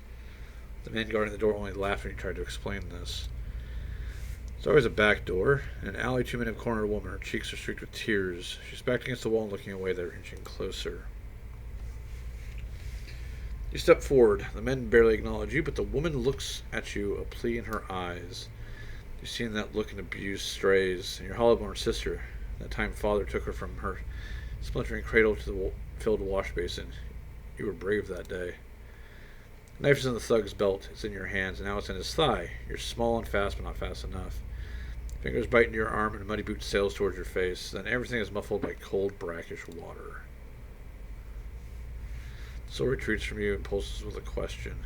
Speaker 1: The man guarding the door only laughed when he tried to explain this. There's always a back door. In an alley, two men have cornered a woman. Her cheeks are streaked with tears. She's backed against the wall and looking away. They're inching closer. You step forward. The men barely acknowledge you, but the woman looks at you, a plea in her eyes. You've seen that look in abused strays, and your hollow-born sister. That time father took her from her splintering cradle to the filled wash basin. You were brave that day. The knife is in the thug's belt. It's in your hands, and now it's in his thigh. You're small and fast, but not fast enough. Fingers bite into your arm, and a muddy boot sails towards your face. Then everything is muffled by cold, brackish water. The soul retreats from you and pulses with a question.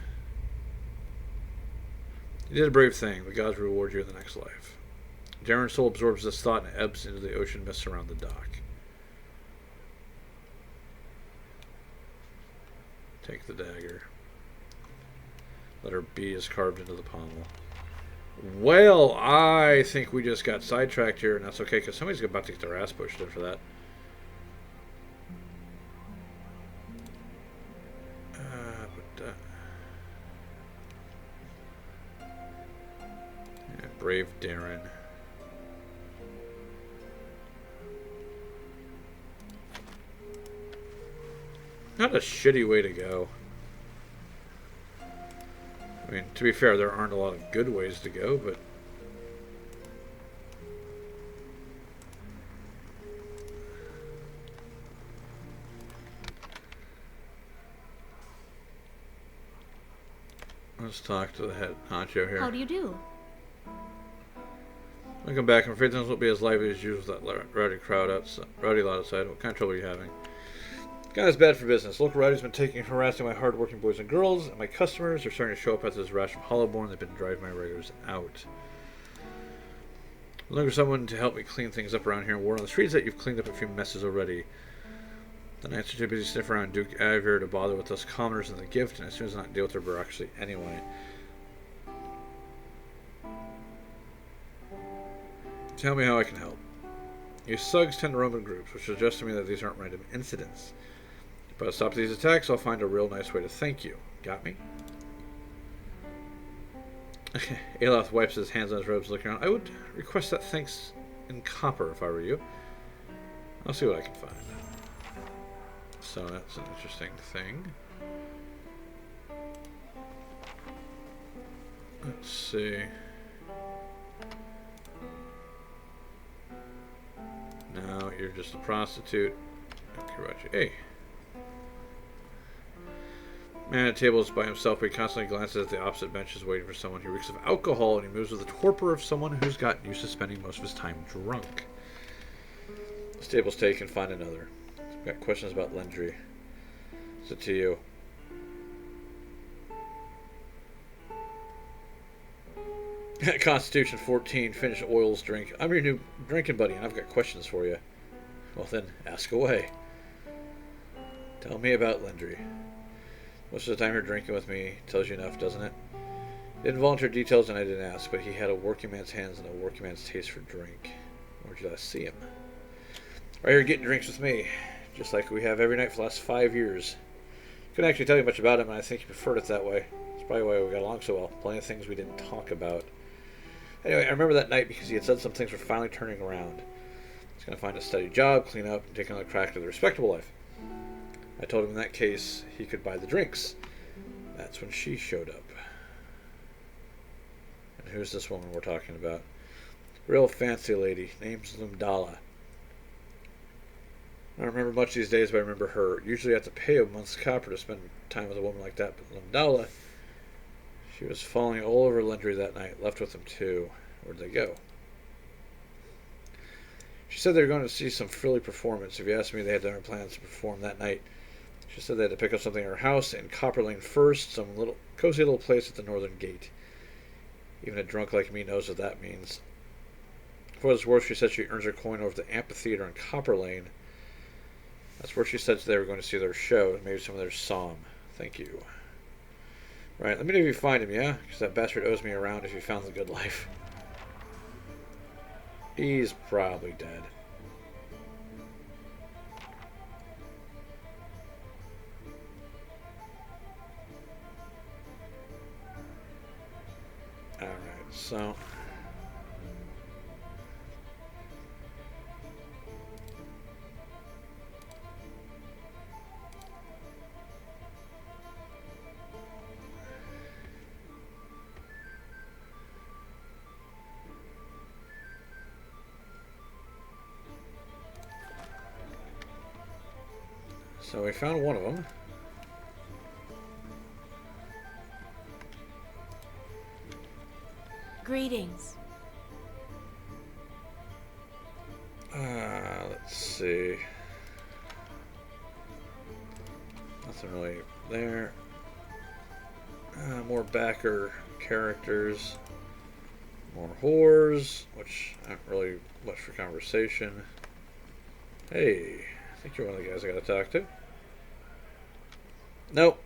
Speaker 1: You did a brave thing. The gods reward you in the next life. Darren's soul absorbs this thought and ebbs into the ocean mists around the dock. Take the dagger. Letter B is carved into the pommel. Well, I think we just got sidetracked here, and that's okay, because somebody's about to get their ass pushed in for that. Brave Darren. Not a shitty way to go. I mean, to be fair, there aren't a lot of good ways to go, but... Let's talk to the head honcho here.
Speaker 2: How do you do?
Speaker 1: Welcome back. I'm afraid things won't be as lively as usual with that rowdy crowd outside. Rowdy lot outside. What kind of trouble are you having? Guy is bad for business. Local rowdy's been taking and harassing my hard-working boys and girls, and my customers are starting to show up after this rash from Hollowborn. They've been driving my regulars out. I'm looking for someone to help me clean things up around here. Word on the streets that you've cleaned up a few messes already. The Knights are too busy sniffing around Duke Avir to bother with us commoners in the gift, and as soon as I not deal with their bureaucracy anyway. Tell me how I can help. You thugs tend to roam in groups, which suggests to me that these aren't random incidents. If I stop these attacks, I'll find a real nice way to thank you. Got me? Aloth wipes his hands on his robes, looking around. I would request that thanks in copper if I were you. I'll see what I can find. So that's an interesting thing. Let's see. No, you're just a prostitute. Hey. Man at table is by himself, but he constantly glances at the opposite benches waiting for someone. He reeks of alcohol, and he moves with the torpor of someone who's gotten used to spending most of his time drunk. This table's taken, find another. I've got questions about Lendry. Is it to you? Constitution 14, finish oils drink. I'm your new drinking buddy, and I've got questions for you. Well then, ask away. Tell me about Lendry. Most of the time you're drinking with me tells you enough, doesn't it? Didn't volunteer details and I didn't ask, but he had a working man's hands and a working man's taste for drink. Where'd you last see him? Right here getting drinks with me, just like we have every night for the last 5 years. Couldn't actually tell you much about him, and I think he preferred it that way. That's probably why we got along so well. Plenty of things we didn't talk about. Anyway, I remember that night because he had said some things were finally turning around. He's going to find a steady job, clean up, and take another crack at a respectable life. I told him in that case he could buy the drinks. That's when she showed up. And who's this woman we're talking about? Real fancy lady. Name's Lumdala. I don't remember much these days, but I remember her. Usually I have to pay a month's copper to spend time with a woman like that, but Lumdala, she was falling all over Lendry that night. Left with him too. Where'd they go? She said they were going to see some frilly performance. If you ask me, they had their plans to perform that night. She said they had to pick up something at her house in Copper Lane first, some little cozy little place at the northern gate. Even a drunk like me knows what that means. For what it's worth, she said she earns her coin over the amphitheater in Copper Lane. That's where she said they were going to see their show, maybe some of their psalm. Thank you. Right, let me know if you find him, yeah? Because that bastard owes me a round if he found the good life. He's probably dead. Alright, so... So we found one of them.
Speaker 5: Greetings.
Speaker 1: Let's see. Nothing really there. More backer characters. More whores, which aren't really much for conversation. Hey, I think you're one of the guys I gotta talk to. Nope.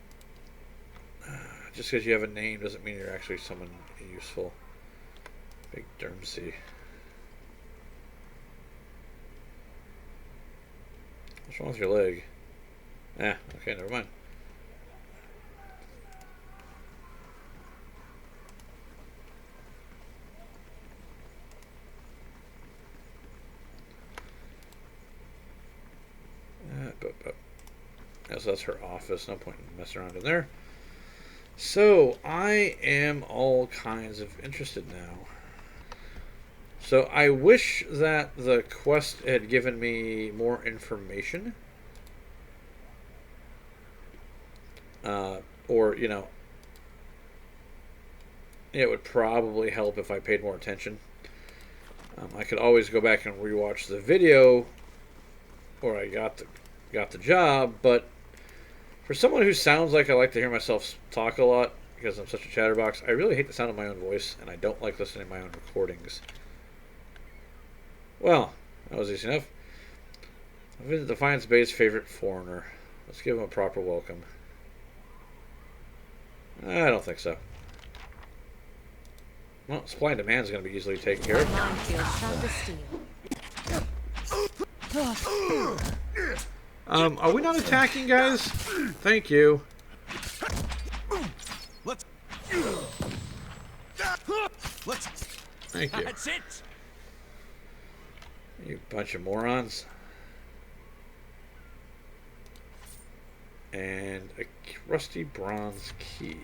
Speaker 1: Just because you have a name doesn't mean you're actually someone useful. Big Dermsey. What's wrong with your leg? Ah, okay, never mind. So that's her office. No point in messing around in there. So I am all kinds of interested now. So I wish that the quest had given me more information. Or, you know, it would probably help if I paid more attention. I could always go back and rewatch the video where I got the got the job, but for someone who sounds like I like to hear myself talk a lot because I'm such a chatterbox, I really hate the sound of my own voice, and I don't like listening to my own recordings. Well, that was easy enough. Visit Defiance Bay's favorite foreigner. Let's give him a proper welcome. I don't think so. Well, supply and demand is going to be easily taken care of.
Speaker 2: Minefield sharp as steel.
Speaker 1: Are we not attacking, guys? Thank you.
Speaker 4: Let's.
Speaker 1: Thank you.
Speaker 4: That's it.
Speaker 1: You bunch of morons. And a rusty bronze key.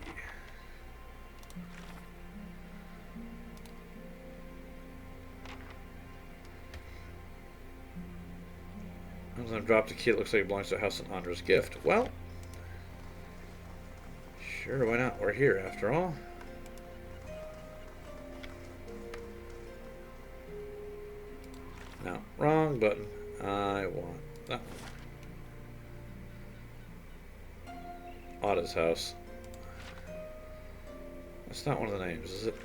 Speaker 1: As I've dropped a key, it looks like it belongs to House and Andra's gift. Well, sure, why not? We're here after all. No, wrong button. I want that one. Otta's house. That's not one of the names, is it?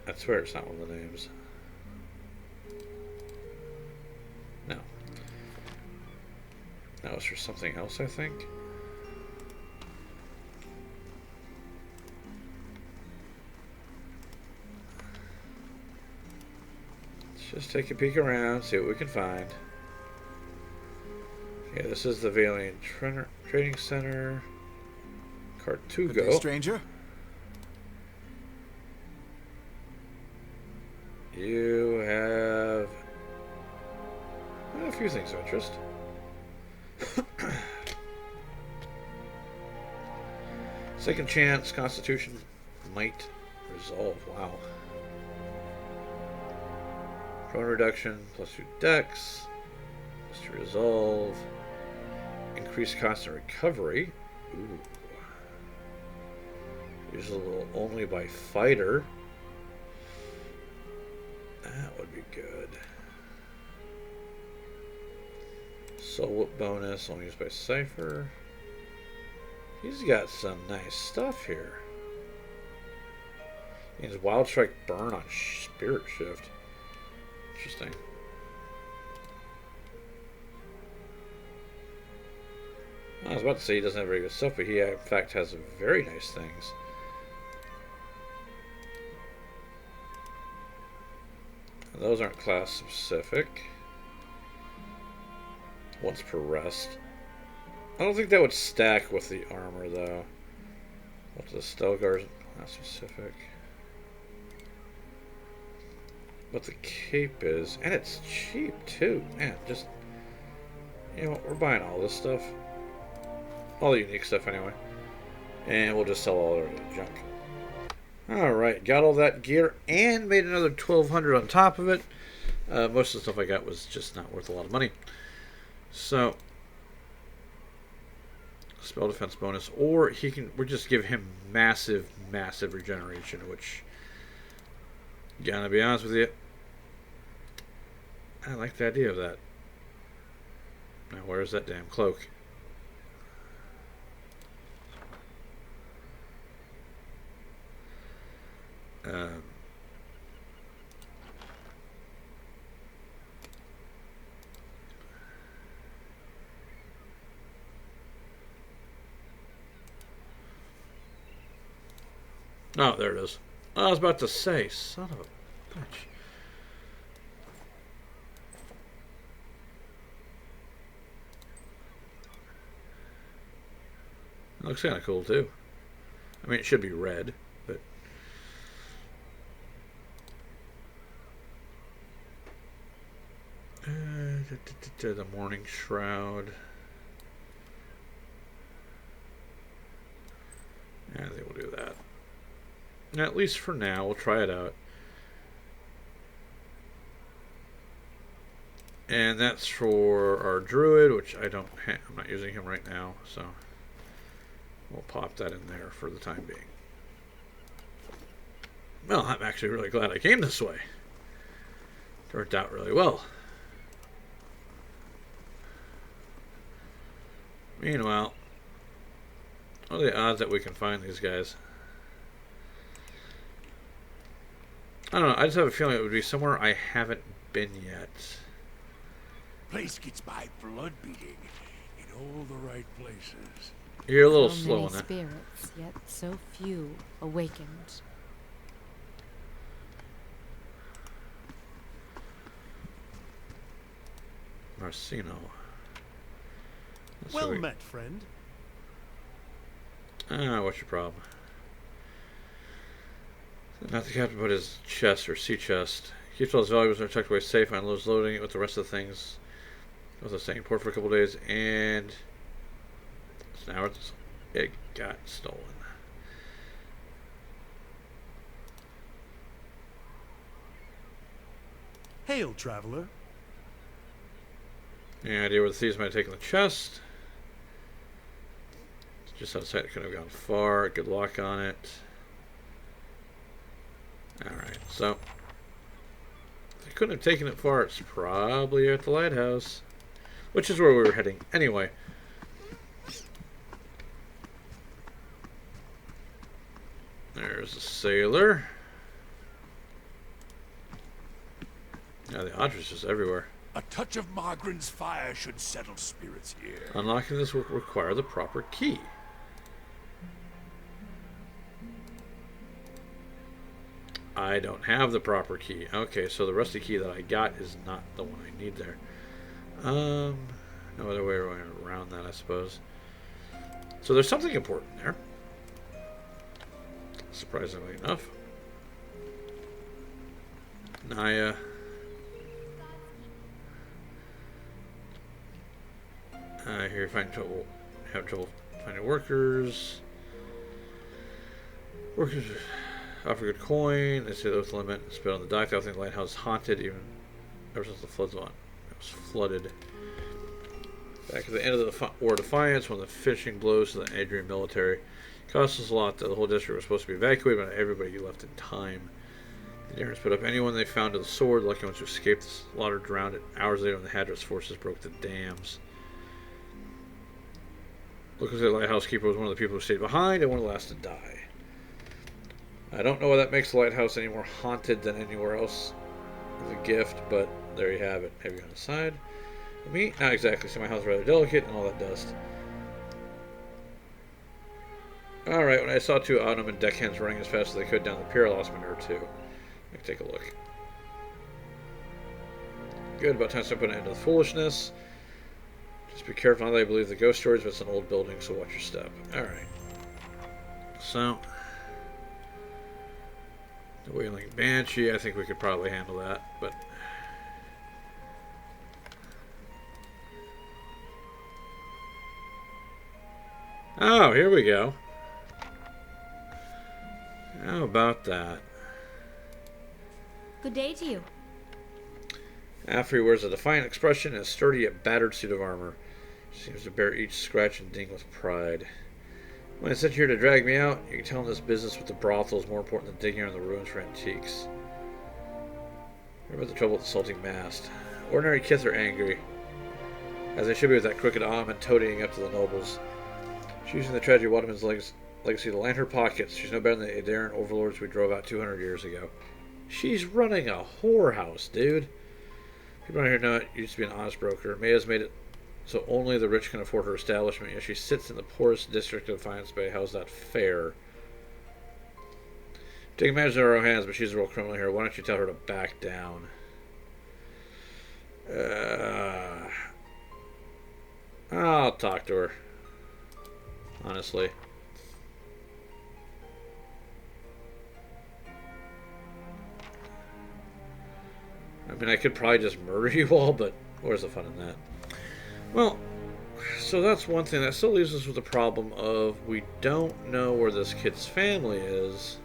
Speaker 1: I swear it's not one of the names. No. That was for something else, I think. Let's just take a peek around, see what we can find. Okay, this is the Valiant Trading Center.
Speaker 4: Good day,
Speaker 1: Cartugo.
Speaker 4: stranger.
Speaker 1: You have a few things of interest. Second chance, Constitution, Might, Resolve. Wow. Prone reduction, +2 dex, +2 resolve, increased constant recovery. Ooh. Usable only by fighter. That would be good. Soul Whip bonus, only used by Cypher. He's got some nice stuff here. He has Wild Strike Burn on Spirit Shift. Interesting. I was about to say he doesn't have very good stuff, but he in fact has very nice things. Those aren't class specific. Once per rest. I don't think that would stack with the armor though. What's the Stelgar's class specific? What the cape is, and it's cheap too. Man, just you know, we're buying all this stuff, all the unique stuff anyway, and we'll just sell all our junk. All right, got all that gear and made another 1,200 on top of it. Most of the stuff I got was just not worth a lot of money. So, spell defense bonus, or he can. We'll just give him massive regeneration, which, gonna be honest with you, I like the idea of that. Now, where's that damn cloak? Oh, there it is. I was about to say, son of a bitch. It looks kind of cool too. I mean, it should be red, but the Morning Shroud. Yeah, I think we'll do that. At least for now, we'll try it out. And that's for our druid, which I'm not using him right now, so we'll pop that in there for the time being. Well, I'm actually really glad I came this way. Turned out really well. Meanwhile, what are the odds that we can find these guys? I don't know. I just have a feeling it would be somewhere I haven't been yet.
Speaker 5: Place gets my blood beating in all the right places.
Speaker 1: You're a little
Speaker 2: So
Speaker 1: slow
Speaker 2: many
Speaker 1: on that.
Speaker 2: spirits, yet so few awakened.
Speaker 1: Marcino.
Speaker 5: Well met, friend.
Speaker 1: What's your problem? Not the captain, but his chest or sea chest. Keeps all his valuables and tucked away safe and unloads loading it with the rest of the things. Was I saying port for a couple days and now it got stolen.
Speaker 5: Hail, traveler.
Speaker 1: Any idea where the thieves might have taken the chest? It's just outside. It could have gone far. Good luck on it. Alright, so they couldn't have taken it far. It's probably at the lighthouse, which is where we were heading anyway. There's a sailor. Yeah, the ostriches everywhere.
Speaker 5: A touch of Margren's fire should settle spirits here.
Speaker 1: Unlocking this will require the proper key. I don't have the proper key. Okay, so the rusty key that I got is not the one I need there. No other way around that, I suppose. So there's something important there. Surprisingly enough. Naya. Here, have trouble finding workers. Workers offer good coin. They say the oath limit. Spit on the dock. I think the lighthouse is haunted even ever since the floods on. It was flooded. Back at the end of the War of Defiance, when the fishing blows to the Adrian military, it cost us a lot. The whole district was supposed to be evacuated, but everybody left in time. The Darrens put up anyone they found to the sword. Lucky ones who escaped the slaughter drowned it. Hours later, when the Hadris forces broke the dams. Looks like the lighthouse keeper was one of the people who stayed behind and one of the last to die. I don't know why that makes the lighthouse any more haunted than anywhere else. It's a gift, but there you have it. Heavy on the side. Me? Not exactly. So my house is rather delicate and all that dust. Alright, when I saw two Ottoman deckhands running as fast as they could down the pier, I lost my nerve too. Let me take a look. Good, about time to put an end to the foolishness. Just be careful now that I believe the ghost stories, but it's an old building, so watch your step. Alright. So, the Wailing Banshee, I think we could probably handle that, but... Oh, here we go. How about that?
Speaker 2: Good day to you.
Speaker 1: After he wears a defiant expression and a sturdy yet battered suit of armor. She seems to bear each scratch and ding with pride. When I sent you here to drag me out, you can tell him this business with the brothel is more important than digging around the ruins for antiques. Hear about the trouble with the salting mast. Ordinary kith are angry, as they should be with that crooked Ottoman toadying up to the nobles. She's using the tragedy of Ottoman's legacy to line her pockets. She's no better than the Adaran overlords we drove out 200 years ago. She's running a whorehouse, dude. People around here know it used to be an honest broker. Maya's made it so only the rich can afford her establishment. Yet she sits in the poorest district of Defiance Bay. How's that fair? Taking matters in her own hands, but she's a real criminal here. Why don't you tell her to back down? I'll talk to her. Honestly. I mean, I could probably just murder you all, but where's the fun in that? Well, so that's one thing. That still leaves us with the problem of we don't know where this kid's family is.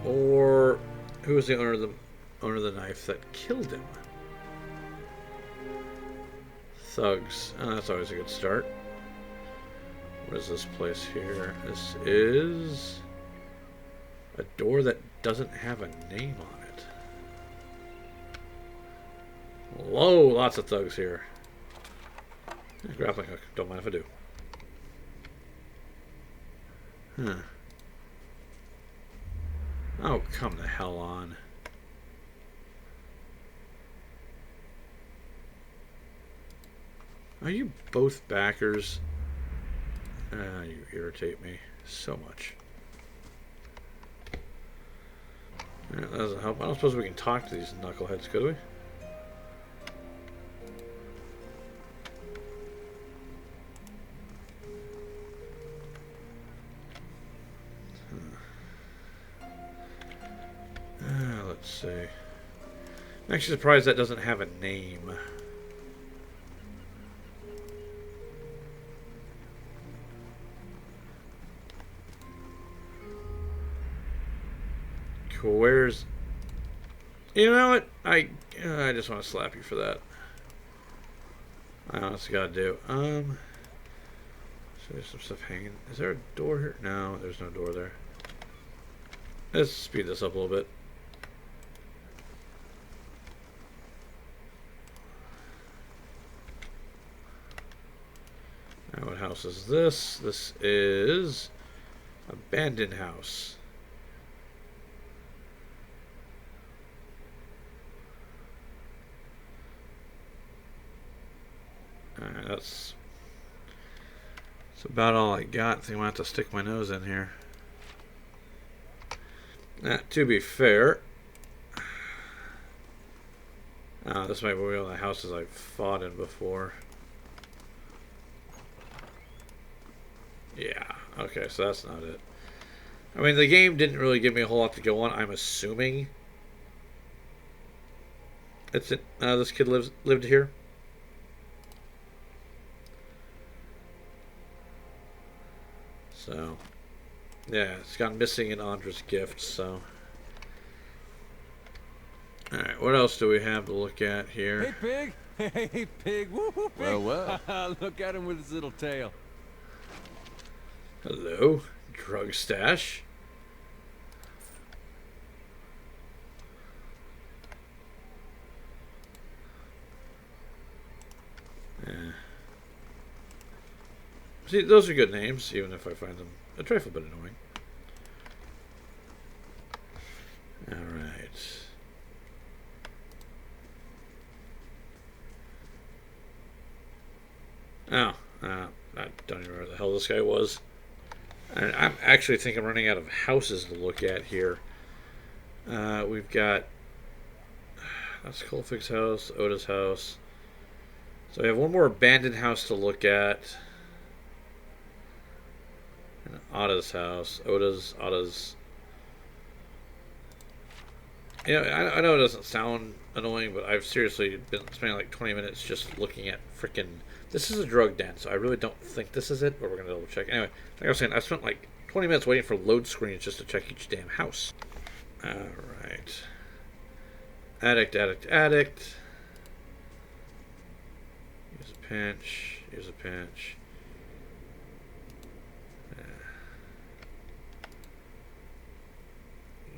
Speaker 1: Or who is the owner of the knife that killed him. Thugs. Oh, that's always a good start. What is this place here? This is a door that doesn't have a name on it. Whoa, lots of thugs here. Grappling hook. Don't mind if I do. Huh. Oh, come the hell on. Are you both backers? You irritate me so much. Yeah, that doesn't help. I don't suppose we can talk to these knuckleheads, could we? Let's see. I'm actually surprised that doesn't have a name. Where's... You know what? I just want to slap you for that. I honestly gotta do. So there's some stuff hanging. Is there a door here? No, there's no door there. Let's speed this up a little bit. Now, what house is this? This is abandoned house. Alright, that's about all I got. I think I'm going to have to stick my nose in here. To be fair, this might be one of the houses I've fought in before. Yeah, okay, so that's not it. I mean, the game didn't really give me a whole lot to go on. I'm assuming it's it. This kid lived here. So, yeah, it's gone missing in Andra's gift, so. Alright, what else do we have to look at here?
Speaker 3: Hey, pig! Hey, pig! Woo, woo, pig! Well, well. Look at him with his little tail.
Speaker 1: Hello, drug stash. Yeah. See, those are good names, even if I find them a trifle bit annoying. Alright. Oh, I don't even remember where the hell this guy was. And I actually think I'm running out of houses to look at here. We've got... That's Kulfik's house, Oda's house. So we have one more abandoned house to look at. And Oda's house. Oda's. You know, I know it doesn't sound annoying, but I've seriously been spending like 20 minutes just looking at frickin'... This is a drug den, so I really don't think this is it, but we're going to double check. Anyway, like I was saying, I spent like 20 minutes waiting for load screens just to check each damn house. Alright. Addict. Use a pinch.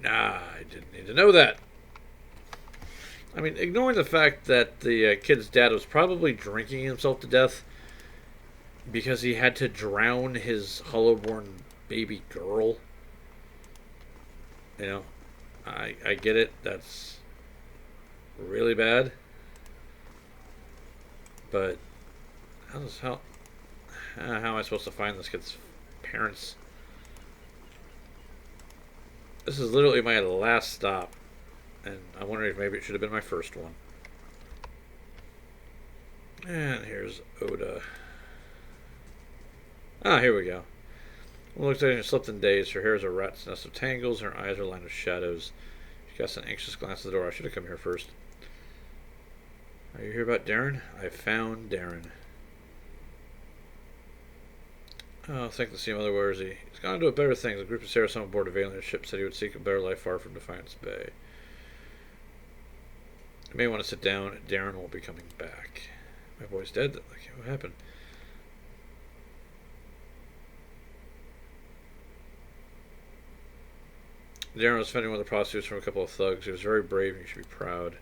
Speaker 1: Nah, I didn't need to know that. I mean, ignoring the fact that the kid's dad was probably drinking himself to death because he had to drown his hollow-born baby girl. You know, I get it. That's really bad. But how am I supposed to find this kid's parents? This is literally my last stop, and I'm wondering if maybe it should have been my first one. And here's Oda. Ah, here we go. Well, looks like she slept in days. Her hair is a rat's nest of tangles, and her eyes are lined with shadows. She casts an anxious glance at the door. I should have come here first. Are you here about Darren? I found Darren. Oh, thank the sea mother. Where is he? He's gone to do better things. A group of sailors on board a alien ship said he would seek a better life far from Defiance Bay. I may want to sit down. Darren won't be coming back. My boy's dead? Okay, what happened? Darren was fending one of the prostitutes from a couple of thugs. He was very brave and you should be proud.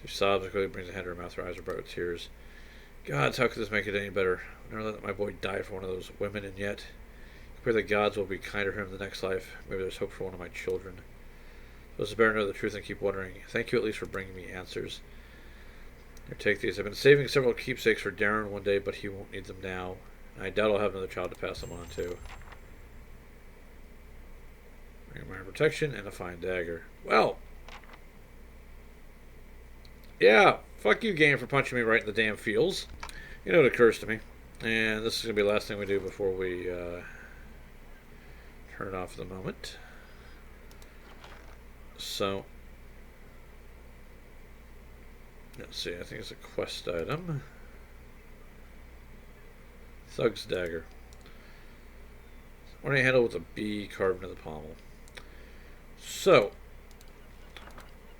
Speaker 1: She sobs and quickly brings a hand to her mouth. Her eyes are bright with tears. Gods, how could this make it any better? I never let my boy die for one of those women, and yet I pray the gods will be kinder to him in the next life. Maybe there's hope for one of my children. So it's better to know the truth and keep wondering. Thank you at least for bringing me answers. Here, take these. I've been saving several keepsakes for Darren one day, but he won't need them now. I doubt I'll have another child to pass them on to. Bring my protection and a fine dagger. Well, yeah, fuck you, game, for punching me right in the damn feels. You know, it occurs to me. And this is going to be the last thing we do before we turn off the moment. So, let's see, I think it's a quest item. Thug's Dagger. Ornate handle with a B carved into the pommel. So,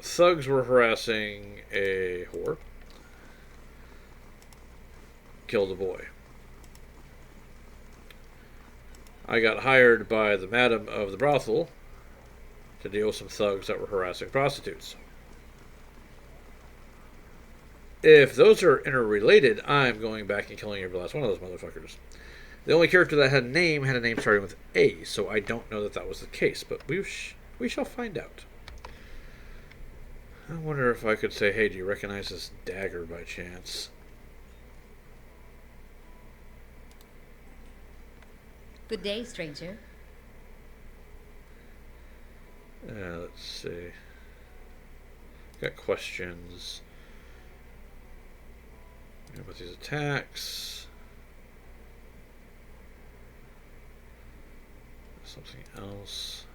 Speaker 1: thugs were harassing a whore. Killed a boy. I got hired by the madam of the brothel to deal with some thugs that were harassing prostitutes. If those are interrelated, I'm going back and killing every last one of those motherfuckers. The only character that had a name starting with A, so I don't know that that was the case, but we shall find out. I wonder if I could say, hey, do you recognize this dagger by chance?
Speaker 7: Good day, stranger.
Speaker 1: Let's see. Got questions. About these attacks. Something else.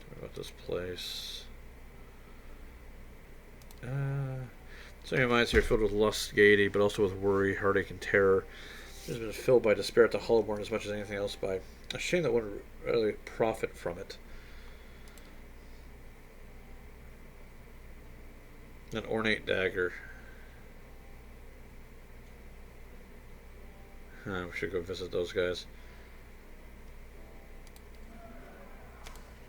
Speaker 1: Talk about this place. So many minds here filled with lust, gaiety, but also with worry, heartache, and terror. It has been filled by despair at the Hollowborn as much as anything else by a shame that one would really profit from it. An ornate dagger. We should go visit those guys.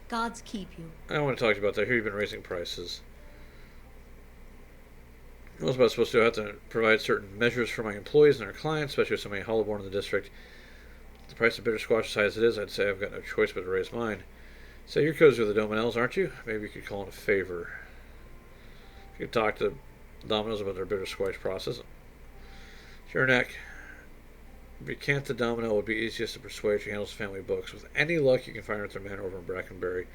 Speaker 7: Gods keep you.
Speaker 1: I want to talk to you about that. Here you've been raising prices. What was I supposed to do? I have to provide certain measures for my employees and our clients, especially with so many Hollowborn in the district. The price of bitter squash as high as it is, I'd say I've got no choice but to raise mine. So you're cozy with the Dominels, aren't you? Maybe you could call in a favor. If you could talk to Dominoes about their bitter squash process. Sure, Nick. Recant the Domino would be easiest to persuade. She handles family books. With any luck, you can find her at their manor over in Brackenbury.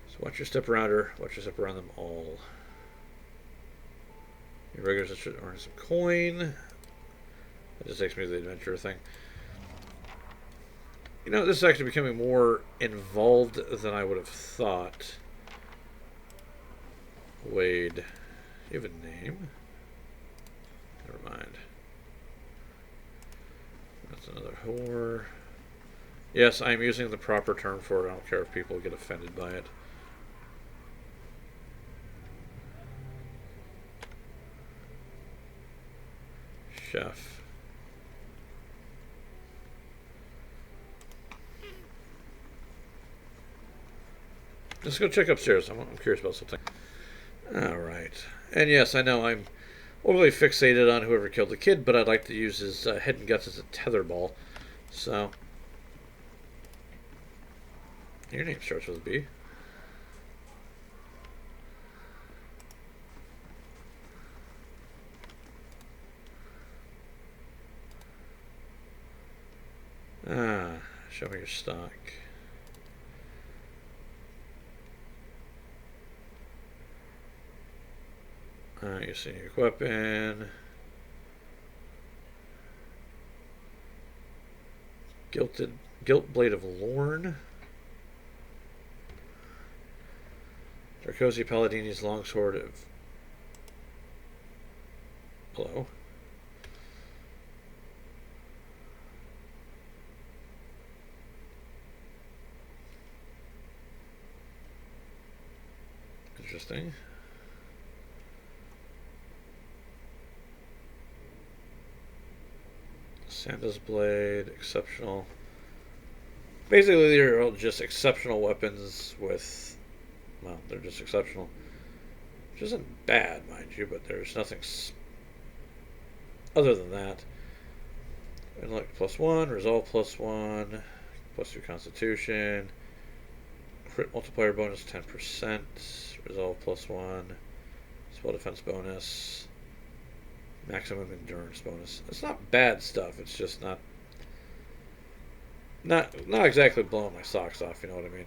Speaker 1: So watch your step around her. Watch your step around them all. Your regulars should earn some coin. That just takes me to the adventure thing. You know, this is actually becoming more involved than I would have thought. Wade. You have a name? Never mind. That's another whore. Yes, I'm using the proper term for it. I don't care if people get offended by it. Chef. Let's go check upstairs. I'm curious about something. Alright. And yes, I know I'm overly fixated on whoever killed the kid, but I'd like to use his head and guts as a tetherball. So. Your name starts with a B. Show me your stock. You see your weapon. Gilt Blade of Lorn. Darkosi Paladini's Longsword of... Hello? Interesting. Santa's Blade, exceptional. Basically, they're all just exceptional weapons with, well, they're just exceptional. Which isn't bad, mind you, but there's nothing other than that, intellect +1, resolve +1, +2 constitution, crit multiplier bonus 10%, resolve +1, spell defense bonus, maximum endurance bonus. It's not bad stuff. It's just not exactly blowing my socks off. You know what I mean?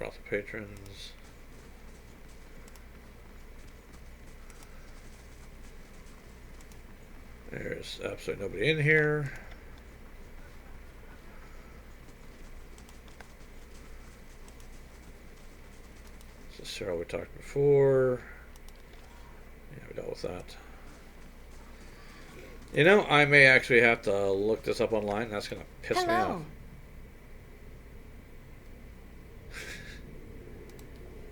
Speaker 1: Route of Patrons. There's absolutely nobody in here. So Sarah we talked before. Yeah, we dealt with that. You know, I may actually have to look this up online. That's going to piss me off.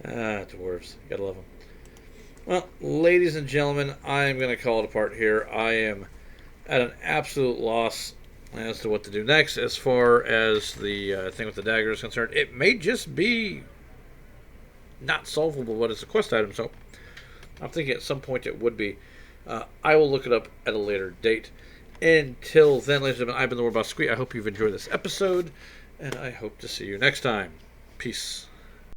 Speaker 1: Dwarves. Gotta love them. Well, ladies and gentlemen, I'm going to call it apart here. I am at an absolute loss as to what to do next as far as the thing with the dagger is concerned. It may just be not solvable, but it's a quest item, so I'm thinking at some point it would be. I will look it up at a later date. Until then, ladies and gentlemen, I've been the Warboss Squee. I hope you've enjoyed this episode, and I hope to see you next time. Peace.